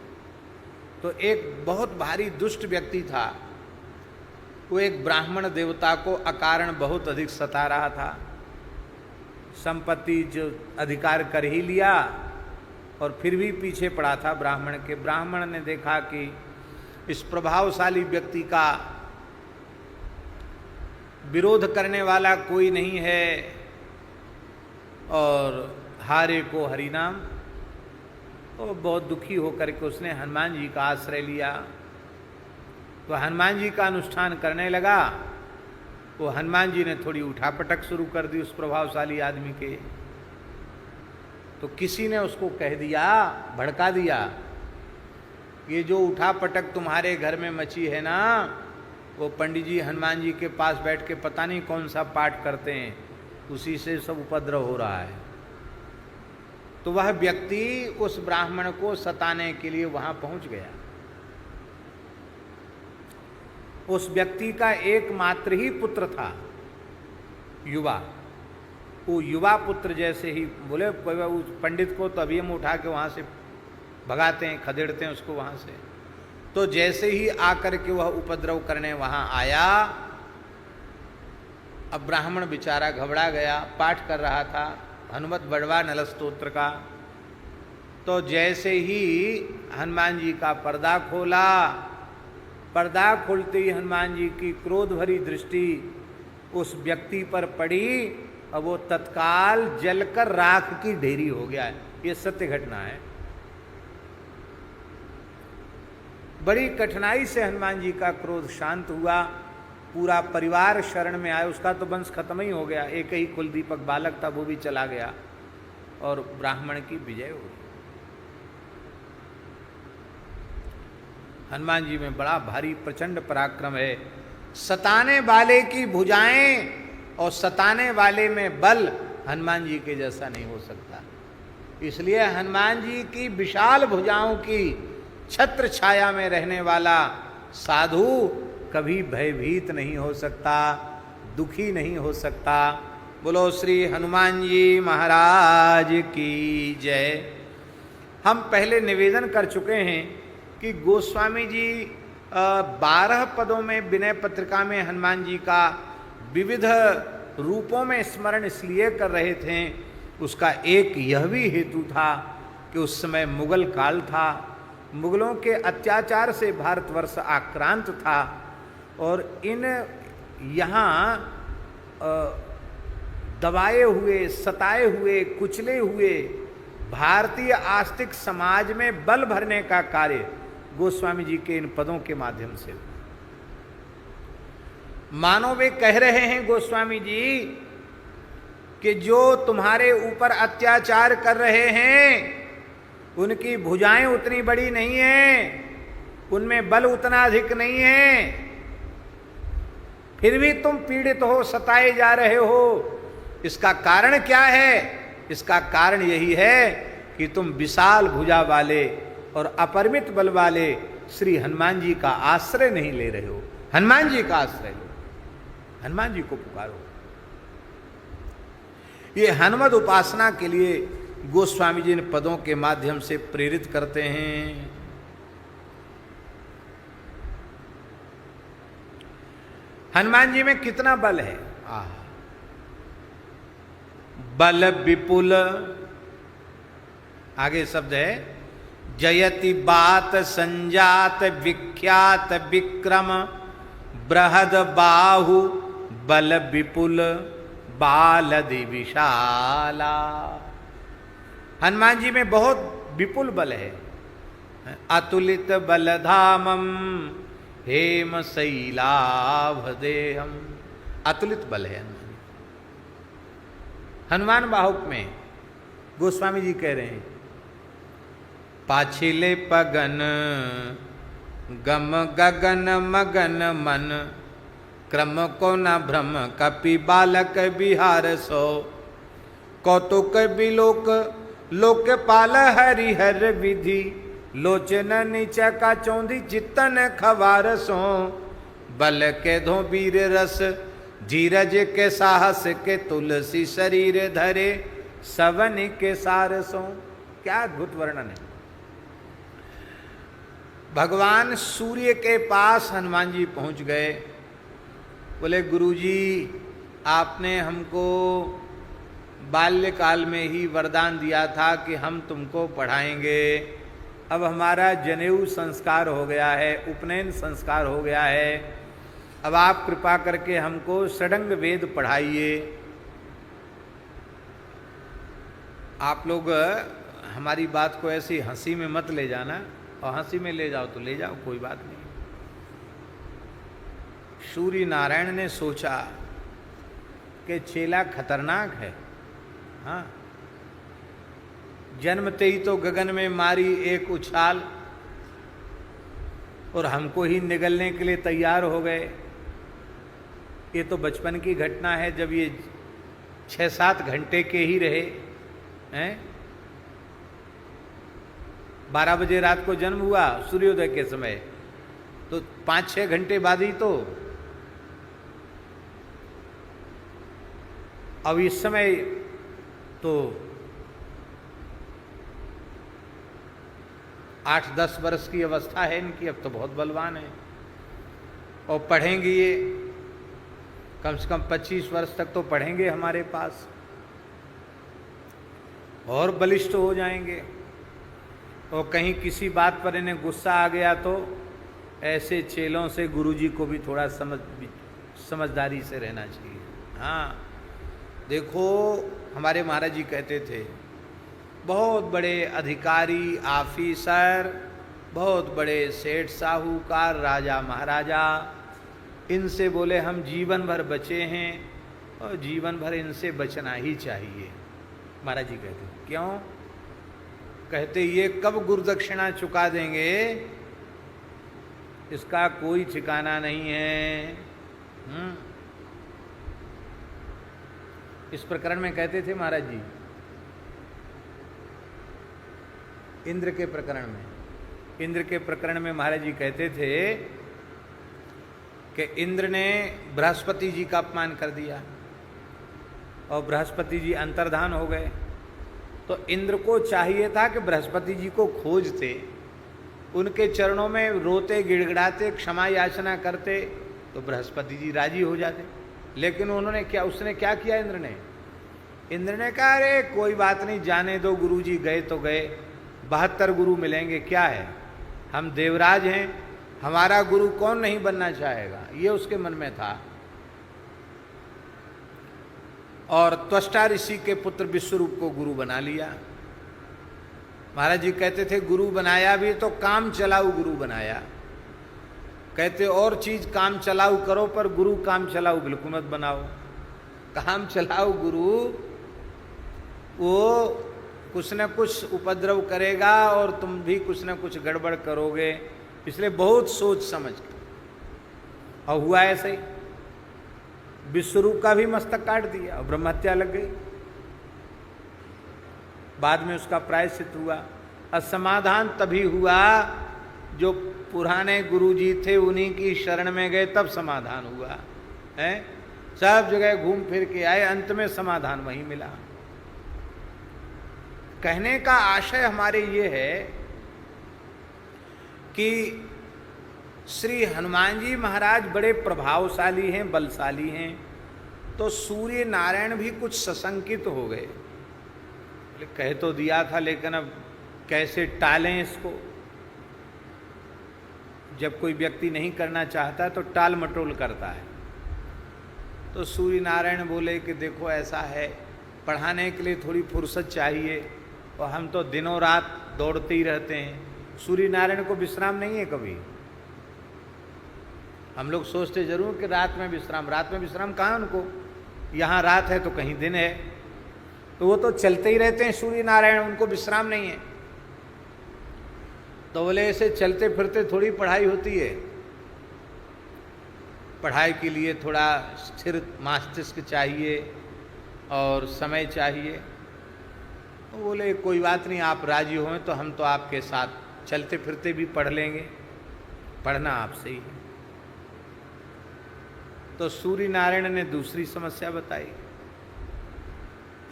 तो एक बहुत भारी दुष्ट व्यक्ति था, वो एक ब्राह्मण देवता को अकारण बहुत अधिक सता रहा था। संपत्ति जो अधिकार कर ही लिया और फिर भी पीछे पड़ा था ब्राह्मण के। ब्राह्मण ने देखा कि इस प्रभावशाली व्यक्ति का विरोध करने वाला कोई नहीं है और हारे को हरिनाम, तो बहुत दुखी होकर के उसने हनुमान जी का आश्रय लिया। तो हनुमान जी का अनुष्ठान करने लगा। वो हनुमान जी ने थोड़ी उठापटक शुरू कर दी उस प्रभावशाली आदमी के। तो किसी ने उसको कह दिया, भड़का दिया, ये जो उठापटक तुम्हारे घर में मची है ना, वो पंडित जी हनुमान जी के पास बैठ के पता नहीं कौन सा पाठ करते हैं, उसी से सब उपद्रव हो रहा है। तो वह व्यक्ति उस ब्राह्मण को सताने के लिए वहां पहुंच गया। उस व्यक्ति का एकमात्र ही पुत्र था, युवा। वो युवा पुत्र जैसे ही बोले, उस पंडित को तो अभी हम उठा के वहां से भगाते हैं, खदेड़ते हैं उसको वहां से। तो जैसे ही आकर के वह उपद्रव करने वहां आया, अब ब्राह्मण बेचारा घबरा गया, पाठ कर रहा था हनुमत बड़वा नल स्तोत्र का। तो जैसे ही हनुमान जी का पर्दा खोला, पर्दा खोलते ही हनुमान जी की क्रोध भरी दृष्टि उस व्यक्ति पर पड़ी और वो तत्काल जलकर राख की ढेरी हो गया। ये सत्य घटना है। बड़ी कठिनाई से हनुमान जी का क्रोध शांत हुआ। पूरा परिवार शरण में आया। उसका तो वंश खत्म ही हो गया, एक ही कुलदीपक बालक था, वो भी चला गया और ब्राह्मण की विजय हो गई। हनुमान जी में बड़ा भारी प्रचंड पराक्रम है। सताने वाले की भुजाएं और सताने वाले में बल हनुमान जी के जैसा नहीं हो सकता। इसलिए हनुमान जी की विशाल भुजाओं की छत्र छाया में रहने वाला साधु कभी भयभीत नहीं हो सकता, दुखी नहीं हो सकता। बोलो श्री हनुमान जी महाराज की जय। हम पहले निवेदन कर चुके हैं कि गोस्वामी जी 12 पदों में विनय पत्रिका में हनुमान जी का विविध रूपों में स्मरण इसलिए कर रहे थे, उसका एक यह भी हेतु था कि उस समय मुगल काल था, मुगलों के अत्याचार से भारतवर्ष आक्रांत था और इन यहाँ दबाए हुए, सताए हुए, कुचले हुए भारतीय आस्तिक समाज में बल भरने का कार्य गोस्वामी जी के इन पदों के माध्यम से। मानो वे कह रहे हैं गोस्वामी जी कि जो तुम्हारे ऊपर अत्याचार कर रहे हैं उनकी भुजाएं उतनी बड़ी नहीं है, उनमें बल उतना अधिक नहीं है, फिर भी तुम पीड़ित हो, सताए जा रहे हो। इसका कारण क्या है? इसका कारण यही है कि तुम विशाल भुजा वाले और अपरिमित बल वाले श्री हनुमान जी का आश्रय नहीं ले रहे हो। हनुमान जी का आश्रय लो, हनुमान जी को पुकारो। ये हनुमत उपासना के लिए गोस्वामी जी इन पदों के माध्यम से प्रेरित करते हैं। हनुमान जी में कितना बल है? बल विपुल, आगे शब्द है जयति बात संजात विख्यात विक्रम बृहद बाहु बल विपुल बालदि विशाला। हनुमान जी में बहुत विपुल बल है। अतुलित बलधामम हेम शैलाभदेहम, अतुलित बल है हनुमान बाहुक में। गोस्वामी जी कह रहे हैं पाछिले पगन गम गगन मगन मन क्रम को न भ्रम कपि बालक बिहार सो, कौतुक बिलोक लोकपाल हरिहर विधि, लोचन नीच का चौंधी चित्तन खवार सो, बल के धो वीर रस धीरज के साहस के, तुलसी शरीर धरे सवन के सार सो। क्या अद्भुत वर्णन है। भगवान सूर्य के पास हनुमान जी पहुंच गए। बोले गुरुजी, आपने हमको बाल्यकाल में ही वरदान दिया था कि हम तुमको पढ़ाएंगे। अब हमारा जनेऊ संस्कार हो गया है, उपनयन संस्कार हो गया है। अब आप कृपा करके हमको षडंग वेद पढ़ाइए। आप लोग हमारी बात को ऐसी हंसी में मत ले जाना, और हंसी में ले जाओ तो ले जाओ, कोई बात नहीं। सूर्य नारायण ने सोचा कि चेला खतरनाक है। हाँ, जन्मते ही तो गगन में मारी एक उछाल और हमको ही निगलने के लिए तैयार हो गए। ये तो बचपन की घटना है, जब ये 6-7 घंटे के ही रहे हैं। 12 बजे रात को जन्म हुआ सूर्योदय के समय, तो 5-6 घंटे बाद ही तो। अब इस समय तो 8-10 वर्ष की अवस्था है इनकी, अब तो बहुत बलवान है। और पढ़ेंगे ये कम से कम 25 वर्ष तक तो पढ़ेंगे हमारे पास, और बलिष्ठ हो जाएंगे। और कहीं किसी बात पर इन्हें गुस्सा आ गया तो ऐसे चेलों से गुरुजी को भी थोड़ा समझदारी से रहना चाहिए। हाँ, देखो हमारे महाराज जी कहते थे, बहुत बड़े अधिकारी ऑफिसर, बहुत बड़े सेठ साहूकार, राजा महाराजा, इनसे बोले हम जीवन भर बचे हैं और जीवन भर इनसे बचना ही चाहिए। महाराज जी कहते क्यों? कहते ये कब गुरुदक्षिणा चुका देंगे इसका कोई ठिकाना नहीं है। इस प्रकरण में कहते थे महाराज जी, इंद्र के प्रकरण में महाराज जी कहते थे कि इंद्र ने बृहस्पति जी का अपमान कर दिया और बृहस्पति जी अंतर्धान हो गए। तो इंद्र को चाहिए था कि बृहस्पति जी को खोजते, उनके चरणों में रोते गिड़गिड़ाते क्षमा याचना करते, तो बृहस्पति जी राजी हो जाते। लेकिन उसने क्या किया इंद्र ने कहा अरे कोई बात नहीं, जाने दो, गुरु जी गए तो गए, 72 गुरु मिलेंगे, क्या है, हम देवराज हैं, हमारा गुरु कौन नहीं बनना चाहेगा, ये उसके मन में था। और त्वष्टा ऋषि के पुत्र विश्वरूप को गुरु बना लिया। महाराज जी कहते थे गुरु बनाया भी तो काम चलाऊ गुरु बनाया। कहते और चीज काम चलाऊ करो, पर गुरु काम चलाऊ बिल्कुल मत बनाओ। काम चलाऊ गुरु वो कुछ न कुछ उपद्रव करेगा और तुम भी कुछ न कुछ गड़बड़ करोगे, इसलिए बहुत सोच समझ के। और हुआ ऐसे ही, विश्वरूप का भी मस्तक काट दिया और ब्रह्महत्या लग गई। बाद में उसका प्रायश्चित हुआ। और समाधान तभी हुआ जो पुराने गुरुजी थे उन्हीं की शरण में गए, तब समाधान हुआ है। सब जगह घूम फिर के आए, अंत में समाधान वहीं मिला। कहने का आशय हमारे ये है कि श्री हनुमान जी महाराज बड़े प्रभावशाली हैं, बलशाली हैं। तो सूर्य नारायण भी कुछ सशंकित हो गए। कह तो दिया था, लेकिन अब कैसे टालें इसको। जब कोई व्यक्ति नहीं करना चाहता तो टाल मटोल करता है। तो सूर्य नारायण बोले कि देखो ऐसा है, पढ़ाने के लिए थोड़ी फुर्सत चाहिए, और हम तो दिनों रात दौड़ते ही रहते हैं। सूर्य नारायण को विश्राम नहीं है कभी। हम लोग सोचते जरूर कि रात में विश्राम कहाँ उनको, यहाँ रात है तो कहीं दिन है, तो वो तो चलते ही रहते हैं सूर्य नारायण, उनको विश्राम नहीं है। तो बोले ऐसे चलते फिरते थोड़ी पढ़ाई होती है। पढ़ाई के लिए थोड़ा स्थिर मस्तिष्क चाहिए और समय चाहिए। तो बोले कोई बात नहीं, आप राजी हों तो हम तो आपके साथ चलते फिरते भी पढ़ लेंगे, पढ़ना आपसे ही है। तो सूर्य नारायण ने दूसरी समस्या बताई।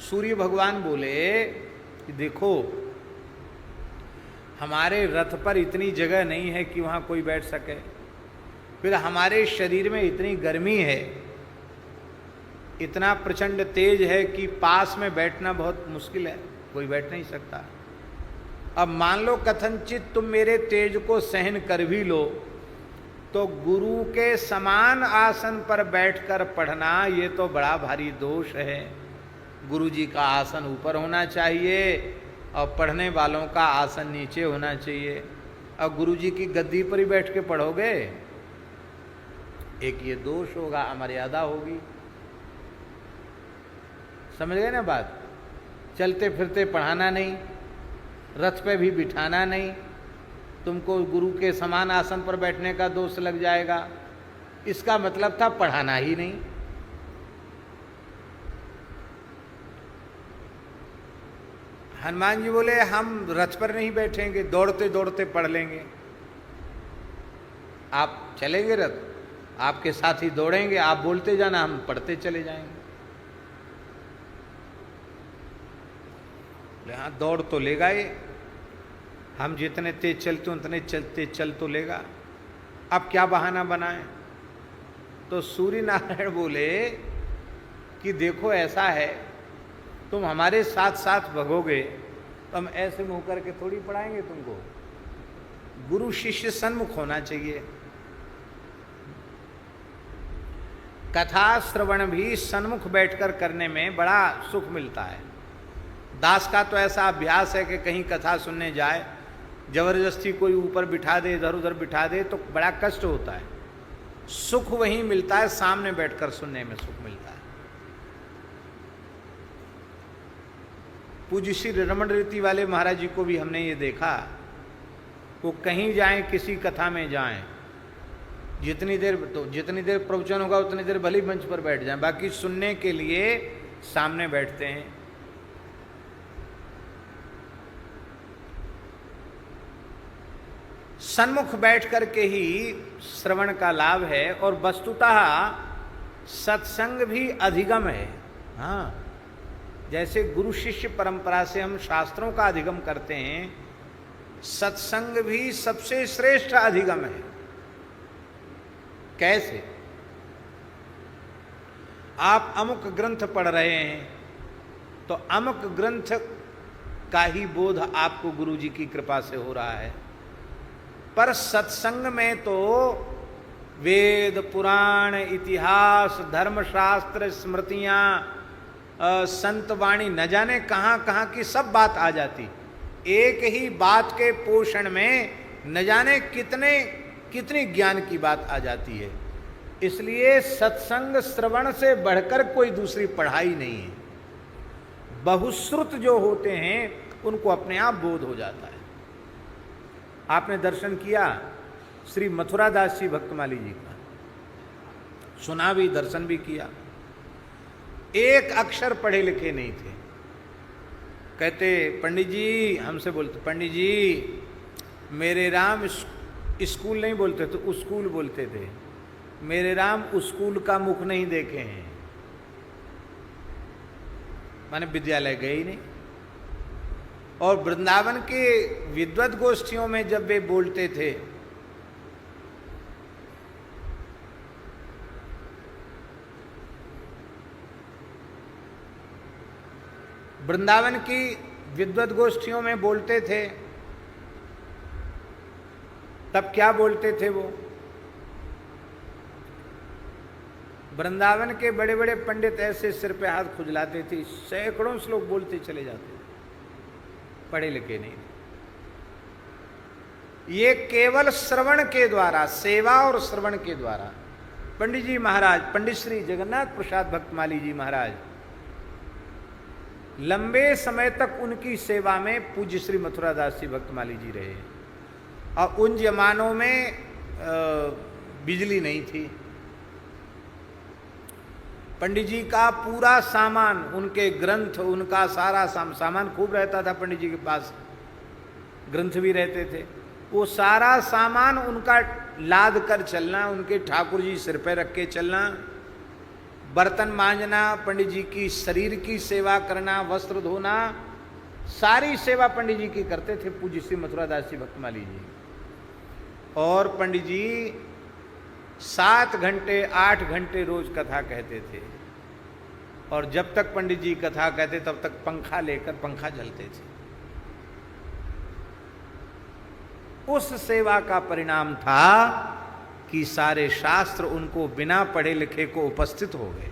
सूर्य भगवान बोले कि देखो, हमारे रथ पर इतनी जगह नहीं है कि वहाँ कोई बैठ सके, फिर हमारे शरीर में इतनी गर्मी है, इतना प्रचंड तेज है कि पास में बैठना बहुत मुश्किल है, कोई बैठ नहीं सकता। अब मान लो कथनचित तुम मेरे तेज को सहन कर भी लो, तो गुरु के समान आसन पर बैठकर पढ़ना ये तो बड़ा भारी दोष है। गुरु जी का आसन ऊपर होना चाहिए और पढ़ने वालों का आसन नीचे होना चाहिए। अब गुरु जी की गद्दी पर ही बैठ के पढ़ोगे, एक ये दोष होगा, अमर्यादा होगी। समझ गए ना बात? चलते फिरते पढ़ाना नहीं, रथ पे भी बिठाना नहीं, तुमको गुरु के समान आसन पर बैठने का दोष लग जाएगा। इसका मतलब था पढ़ाना ही नहीं। हनुमान जी बोले हम रथ पर नहीं बैठेंगे, दौड़ते दौड़ते पढ़ लेंगे। आप चलेंगे रथ, आपके साथ ही दौड़ेंगे, आप बोलते जाना, हम पढ़ते चले जाएंगे। हाँ, दौड़ तो लेगा ये, हम जितने तेज चलते उतने चलते चल तो लेगा। अब क्या बहाना बनाएं? तो सूर्य नारायण बोले कि देखो ऐसा है, तुम हमारे साथ साथ भगोगे तो हम ऐसे मुंह करके थोड़ी पढ़ाएंगे तुमको। गुरु शिष्य सन्मुख होना चाहिए। कथा श्रवण भी सन्मुख बैठकर करने में बड़ा सुख मिलता है। दास का तो ऐसा अभ्यास है कि कहीं कथा सुनने जाए, जबरदस्ती कोई ऊपर बिठा दे, इधर उधर बिठा दे तो बड़ा कष्ट होता है। सुख वहीं मिलता है, सामने बैठकर सुनने में सुख मिलता है। पूज्य श्री रमण रीति वाले महाराज जी को भी हमने ये देखा, वो कहीं जाएं, किसी कथा में जाएं, जितनी देर प्रवचन होगा उतनी देर भले मंच पर बैठ जाएं, बाकी सुनने के लिए सामने बैठते हैं। सन्मुख बैठ करके ही श्रवण का लाभ है, और वस्तुतः सत्संग भी अधिगम है। हाँ, जैसे गुरु शिष्य परंपरा से हम शास्त्रों का अधिगम करते हैं, सत्संग भी सबसे श्रेष्ठ अधिगम है। कैसे? आप अमुक ग्रंथ पढ़ रहे हैं तो अमुक ग्रंथ का ही बोध आपको गुरु जी की कृपा से हो रहा है, पर सत्संग में तो वेद पुराण इतिहास धर्मशास्त्र स्मृतियाँ संत वाणी न जाने कहाँ कहाँ की सब बात आ जाती। एक ही बात के पोषण में न जाने कितनी ज्ञान की बात आ जाती है। इसलिए सत्संग श्रवण से बढ़कर कोई दूसरी पढ़ाई नहीं है। बहुश्रुत जो होते हैं उनको अपने आप बोध हो जाता है। आपने दर्शन किया श्री मथुरा दास जी भक्तमाली जी का, सुना भी, दर्शन भी किया। एक अक्षर पढ़े लिखे नहीं थे। कहते पंडित जी, हमसे बोलते पंडित जी मेरे राम, स्कूल नहीं बोलते तो स्कूल बोलते थे, मेरे राम स्कूल का मुख नहीं देखे हैं, माने विद्यालय गए ही नहीं। और वृंदावन के विद्वत गोष्ठियों में जब वे बोलते थे वृंदावन की विद्वत गोष्ठियों में बोलते थे, तब क्या बोलते थे वो? वृंदावन के बड़े बड़े पंडित ऐसे सिर पे हाथ खुजलाते थे, सैकड़ों श्लोक बोलते चले जाते थे, पढ़े लिखे नहीं। ये केवल श्रवण के द्वारा, सेवा और श्रवण के द्वारा। पंडित जी महाराज, पंडित श्री जगन्नाथ प्रसाद भक्तमाली जी महाराज, लंबे समय तक उनकी सेवा में पूज्य श्री मथुरा दास जी भक्तमाली जी रहे। और उन जमानों में बिजली नहीं थी, पंडित जी का पूरा सामान, उनके ग्रंथ, उनका सारा सामान खूब रहता था पंडित जी के पास, ग्रंथ भी रहते थे। वो सारा सामान उनका लाद कर चलना, उनके ठाकुर जी सिर पे रख के चलना, बर्तन मांजना, पंडित जी की शरीर की सेवा करना, वस्त्र धोना, सारी सेवा पंडित जी की करते थे पूज्य श्री मथुरादास जी भक्तमाली जी। और पंडित जी 7 घंटे 8 घंटे रोज कथा कहते थे, और जब तक पंडित जी कथा कहते तब तक पंखा लेकर पंखा झलते थे। उस सेवा का परिणाम था कि सारे शास्त्र उनको बिना पढ़े लिखे को उपस्थित हो गए।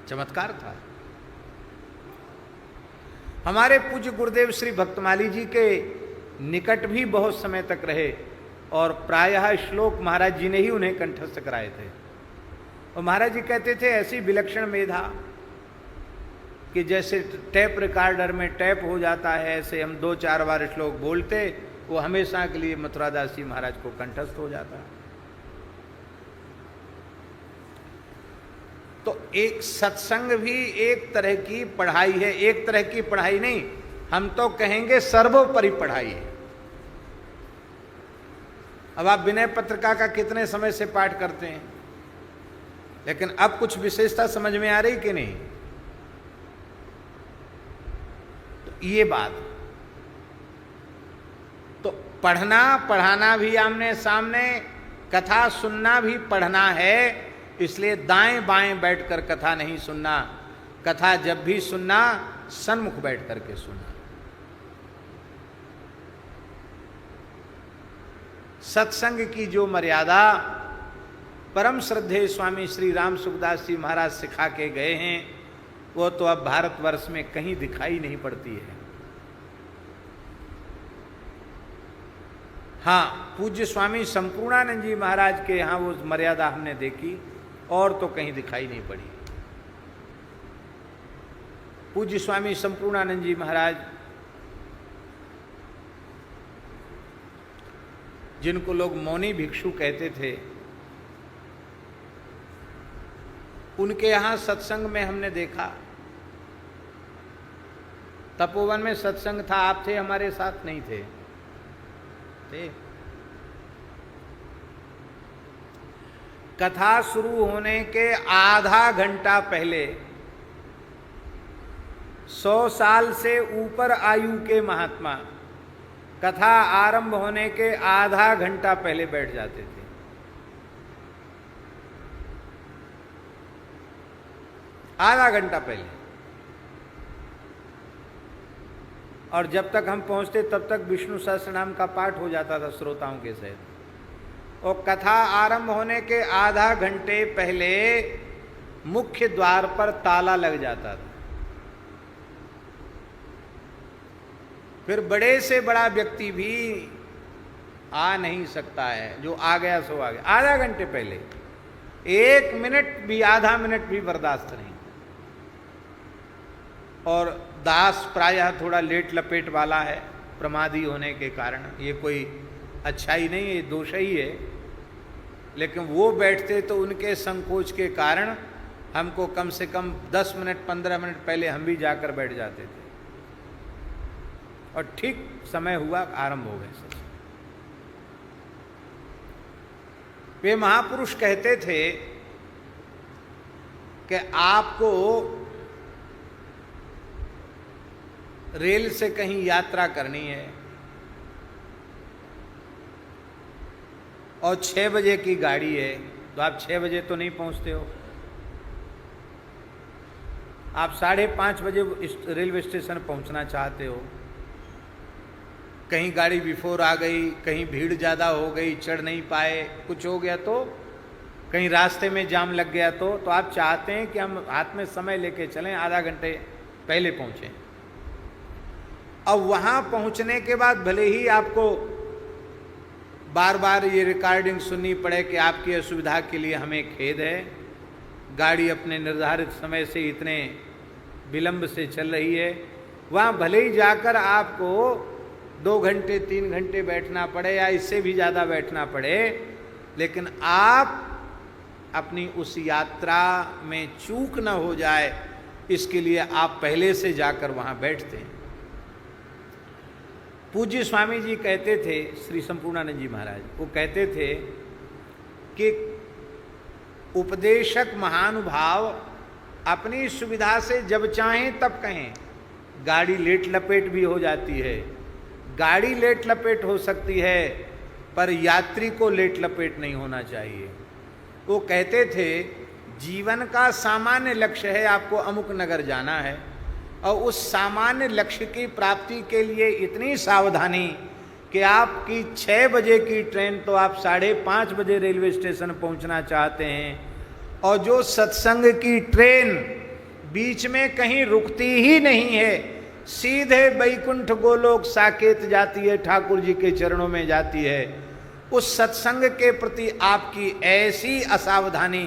चमत्कार था। हमारे पूज्य गुरुदेव श्री भक्तमाली जी के निकट भी बहुत समय तक रहे, और प्रायः श्लोक महाराज जी ने ही उन्हें कंठस्थ कराए थे। और महाराज जी कहते थे ऐसी विलक्षण मेधा कि जैसे टेप रिकॉर्डर में टैप हो जाता है, ऐसे हम 2-4 बार श्लोक बोलते, वो हमेशा के लिए मथुरादास जी महाराज को कंठस्थ हो जाता। तो एक सत्संग भी एक तरह की पढ़ाई है, एक तरह की पढ़ाई नहीं, हम तो कहेंगे सर्वोपरि पढ़ाई है। अब आप विनय पत्रिका का कितने समय से पाठ करते हैं, लेकिन अब कुछ विशेषता समझ में आ रही कि नहीं? तो ये बात, तो पढ़ना पढ़ाना भी आमने सामने, कथा सुनना भी पढ़ना है। इसलिए दाएं बाएं बैठकर कथा नहीं सुनना, कथा जब भी सुनना सन्मुख बैठ करके सुनना। सत्संग की जो मर्यादा परम श्रद्धेय स्वामी श्री राम सुखदास जी महाराज सिखा के गए हैं, वो तो अब भारतवर्ष में कहीं दिखाई नहीं पड़ती है। हाँ, पूज्य स्वामी संपूर्णानंद जी महाराज के यहाँ वो मर्यादा हमने देखी, और तो कहीं दिखाई नहीं पड़ी। पूज्य स्वामी संपूर्णानंद जी महाराज, जिनको लोग मौनी भिक्षु कहते थे, उनके यहाँ सत्संग में हमने देखा, तपोवन में सत्संग था, आप थे हमारे साथ? नहीं थे? थे। कथा शुरू होने के आधा घंटा पहले 100 साल से ऊपर आयु के महात्मा कथा आरंभ होने के आधा घंटा पहले बैठ जाते थे। आधा घंटा पहले। और जब तक हम पहुंचते तब तक विष्णु सहस्त्रनाम का पाठ हो जाता था श्रोताओं के सहित। और कथा आरंभ होने के आधा घंटे पहले मुख्य द्वार पर ताला लग जाता था। फिर बड़े से बड़ा व्यक्ति भी आ नहीं सकता है, जो आ गया सो आ गया। आधा घंटे पहले 1 मिनट भी, आधा मिनट भी बर्दाश्त नहीं। और दास प्रायः थोड़ा लेट लपेट वाला है, प्रमादी होने के कारण। ये कोई अच्छाई नहीं है, ये दोष ही है। लेकिन वो बैठते तो उनके संकोच के कारण हमको कम से कम 10 मिनट 15 मिनट पहले हम भी जाकर बैठ जाते थे, और ठीक समय हुआ आरंभ हो गए। वे महापुरुष कहते थे कि आपको रेल से कहीं यात्रा करनी है और 6 बजे की गाड़ी है, तो आप 6 बजे तो नहीं पहुंचते हो, आप 5:30 बजे रेलवे स्टेशन पहुंचना चाहते हो। कहीं गाड़ी बिफोर आ गई, कहीं भीड़ ज़्यादा हो गई, चढ़ नहीं पाए, कुछ हो गया, तो कहीं रास्ते में जाम लग गया, तो आप चाहते हैं कि हम हाथ में समय लेके चलें, आधा घंटे पहले पहुँचें। अब वहाँ पहुँचने के बाद भले ही आपको बार बार ये रिकॉर्डिंग सुननी पड़े कि आपकी असुविधा के लिए हमें खेद है, गाड़ी अपने निर्धारित समय से इतने विलंब से चल रही है, वहाँ भले ही जाकर आपको 2 घंटे 3 घंटे बैठना पड़े या इससे भी ज़्यादा बैठना पड़े, लेकिन आप अपनी उस यात्रा में चूक न हो जाए, इसके लिए आप पहले से जाकर वहां बैठते हैं। पूज्य स्वामी जी कहते थे, श्री संपूर्णानंद जी महाराज, वो कहते थे कि उपदेशक महानुभाव अपनी सुविधा से जब चाहें तब कहें। गाड़ी लेट लपेट भी हो जाती है, गाड़ी लेट लपेट हो सकती है, पर यात्री को लेट लपेट नहीं होना चाहिए। वो कहते थे जीवन का सामान्य लक्ष्य है, आपको अमुक नगर जाना है, और उस सामान्य लक्ष्य की प्राप्ति के लिए इतनी सावधानी कि आपकी 6 बजे की ट्रेन तो आप 5:30 बजे रेलवे स्टेशन पहुंचना चाहते हैं, और जो सत्संग की ट्रेन बीच में कहीं रुकती ही नहीं है, सीधे बैकुंठ गोलोक साकेत जाती है, ठाकुर जी के चरणों में जाती है। उस सत्संग के प्रति आपकी ऐसी असावधानी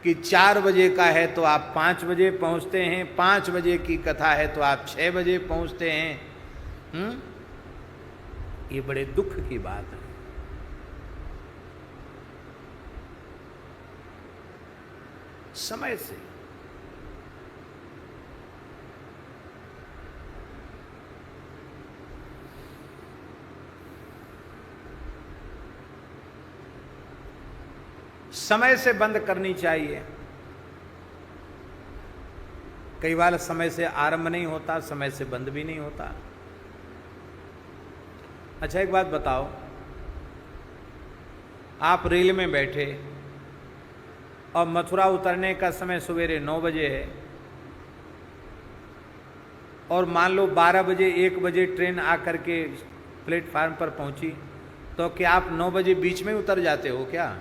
कि 4 बजे का है तो आप 5 बजे पहुंचते हैं, 5 बजे की कथा है तो आप 6 बजे पहुंचते हैं। ये बड़े दुख की बात है। समय से समय से बंद करनी चाहिए। कई बार समय से आरंभ नहीं होता, समय से बंद भी नहीं होता। अच्छा एक बात बताओ, आप रेल में बैठे और मथुरा उतरने का समय सवेरे 9 बजे है, और मान लो 12 बजे 1 बजे ट्रेन आकर के प्लेटफार्म पर पहुंची, तो क्या आप 9 बजे बीच में उतर जाते हो क्या?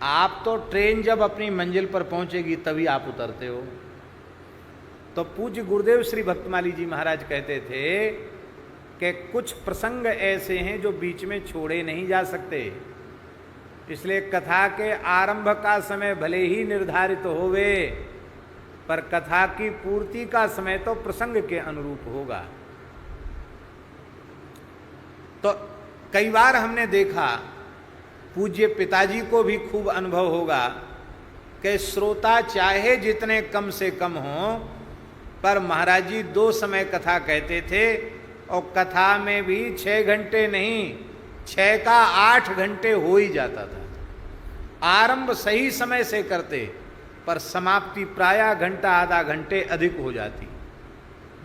आप तो ट्रेन जब अपनी मंजिल पर पहुंचेगी तभी आप उतरते हो। तो पूज्य गुरुदेव श्री भक्तमाली जी महाराज कहते थे कि कुछ प्रसंग ऐसे हैं जो बीच में छोड़े नहीं जा सकते, इसलिए कथा के आरंभ का समय भले ही निर्धारित होवे, पर कथा की पूर्ति का समय तो प्रसंग के अनुरूप होगा। तो कई बार हमने देखा, पूज्य पिताजी को भी खूब अनुभव होगा कि श्रोता चाहे जितने कम से कम हों, पर महाराज जी 2 समय कथा कहते थे, और कथा में भी 6 घंटे नहीं, 6 का 8 घंटे हो ही जाता था। आरंभ सही समय से करते, पर समाप्ति प्रायः घंटा आधा घंटे अधिक हो जाती।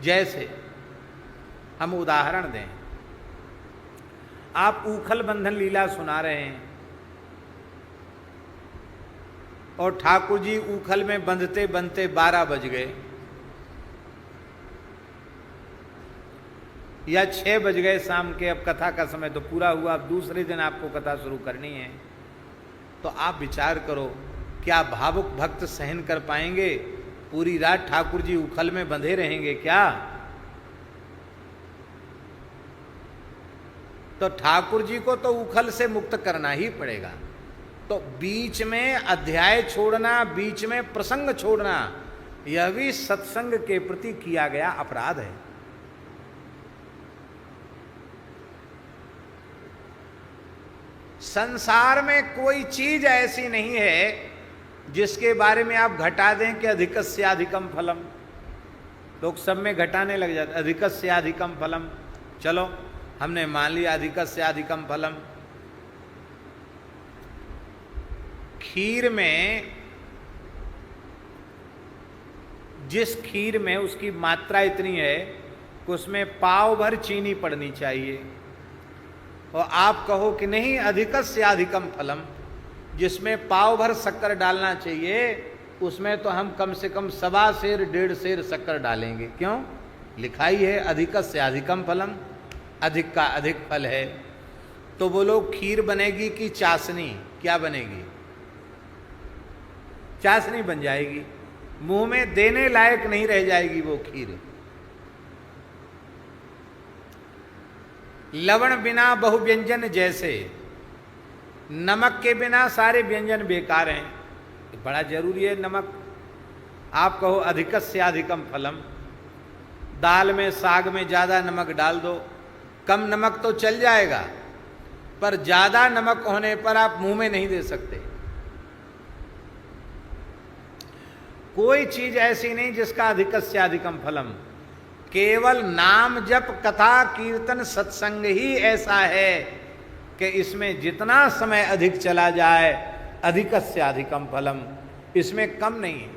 जैसे हम उदाहरण दें, आप ऊखल बंधन लीला सुना रहे हैं, और ठाकुर जी ऊखल में बंधते बंधते 12 बज गए या 6 बज गए शाम के। अब कथा का समय तो पूरा हुआ, अब दूसरे दिन आपको कथा शुरू करनी है। तो आप विचार करो, क्या भावुक भक्त सहन कर पाएंगे? पूरी रात ठाकुर जी ऊखल में बंधे रहेंगे क्या? तो ठाकुर जी को तो ऊखल से मुक्त करना ही पड़ेगा। तो बीच में अध्याय छोड़ना, बीच में प्रसंग छोड़ना, यह भी सत्संग के प्रति किया गया अपराध है। संसार में कोई चीज ऐसी नहीं है जिसके बारे में आप घटा दें कि अधिकस्य अधिकम फलम। लोग सब में घटाने लग जाते, अधिकस्य अधिकम फलम, चलो हमने मान लिया अधिकस्य अधिकम फलम। खीर में, जिस खीर में उसकी मात्रा इतनी है कि उसमें पाव भर चीनी पड़नी चाहिए, और आप कहो कि नहीं अधिकस्य अधिकम फलम, जिसमें पाव भर शक्कर डालना चाहिए उसमें तो हम कम से कम 1.25 सेर 1.5 सेर शक्कर डालेंगे। क्यों? लिखा ही है अधिकस्य अधिकम फलम, अधिक का अधिक फल है। तो बोलो खीर बनेगी कि चाशनी? क्या बनेगी? चाशनी बन जाएगी, मुंह में देने लायक नहीं रह जाएगी वो खीर। लवण बिना बहुव्यंजन जैसे, नमक के बिना सारे व्यंजन बेकार हैं। बड़ा जरूरी है नमक। आप कहो अधिकस्य अधिकम फलम, दाल में साग में ज़्यादा नमक डाल दो, कम नमक तो चल जाएगा, पर ज्यादा नमक होने पर आप मुंह में नहीं दे सकते। कोई चीज ऐसी नहीं जिसका अधिकस्य अधिकम फलम। केवल नाम जप कथा कीर्तन सत्संग ही ऐसा है कि इसमें जितना समय अधिक चला जाए अधिकस्य अधिकम फलम, इसमें कम नहीं है।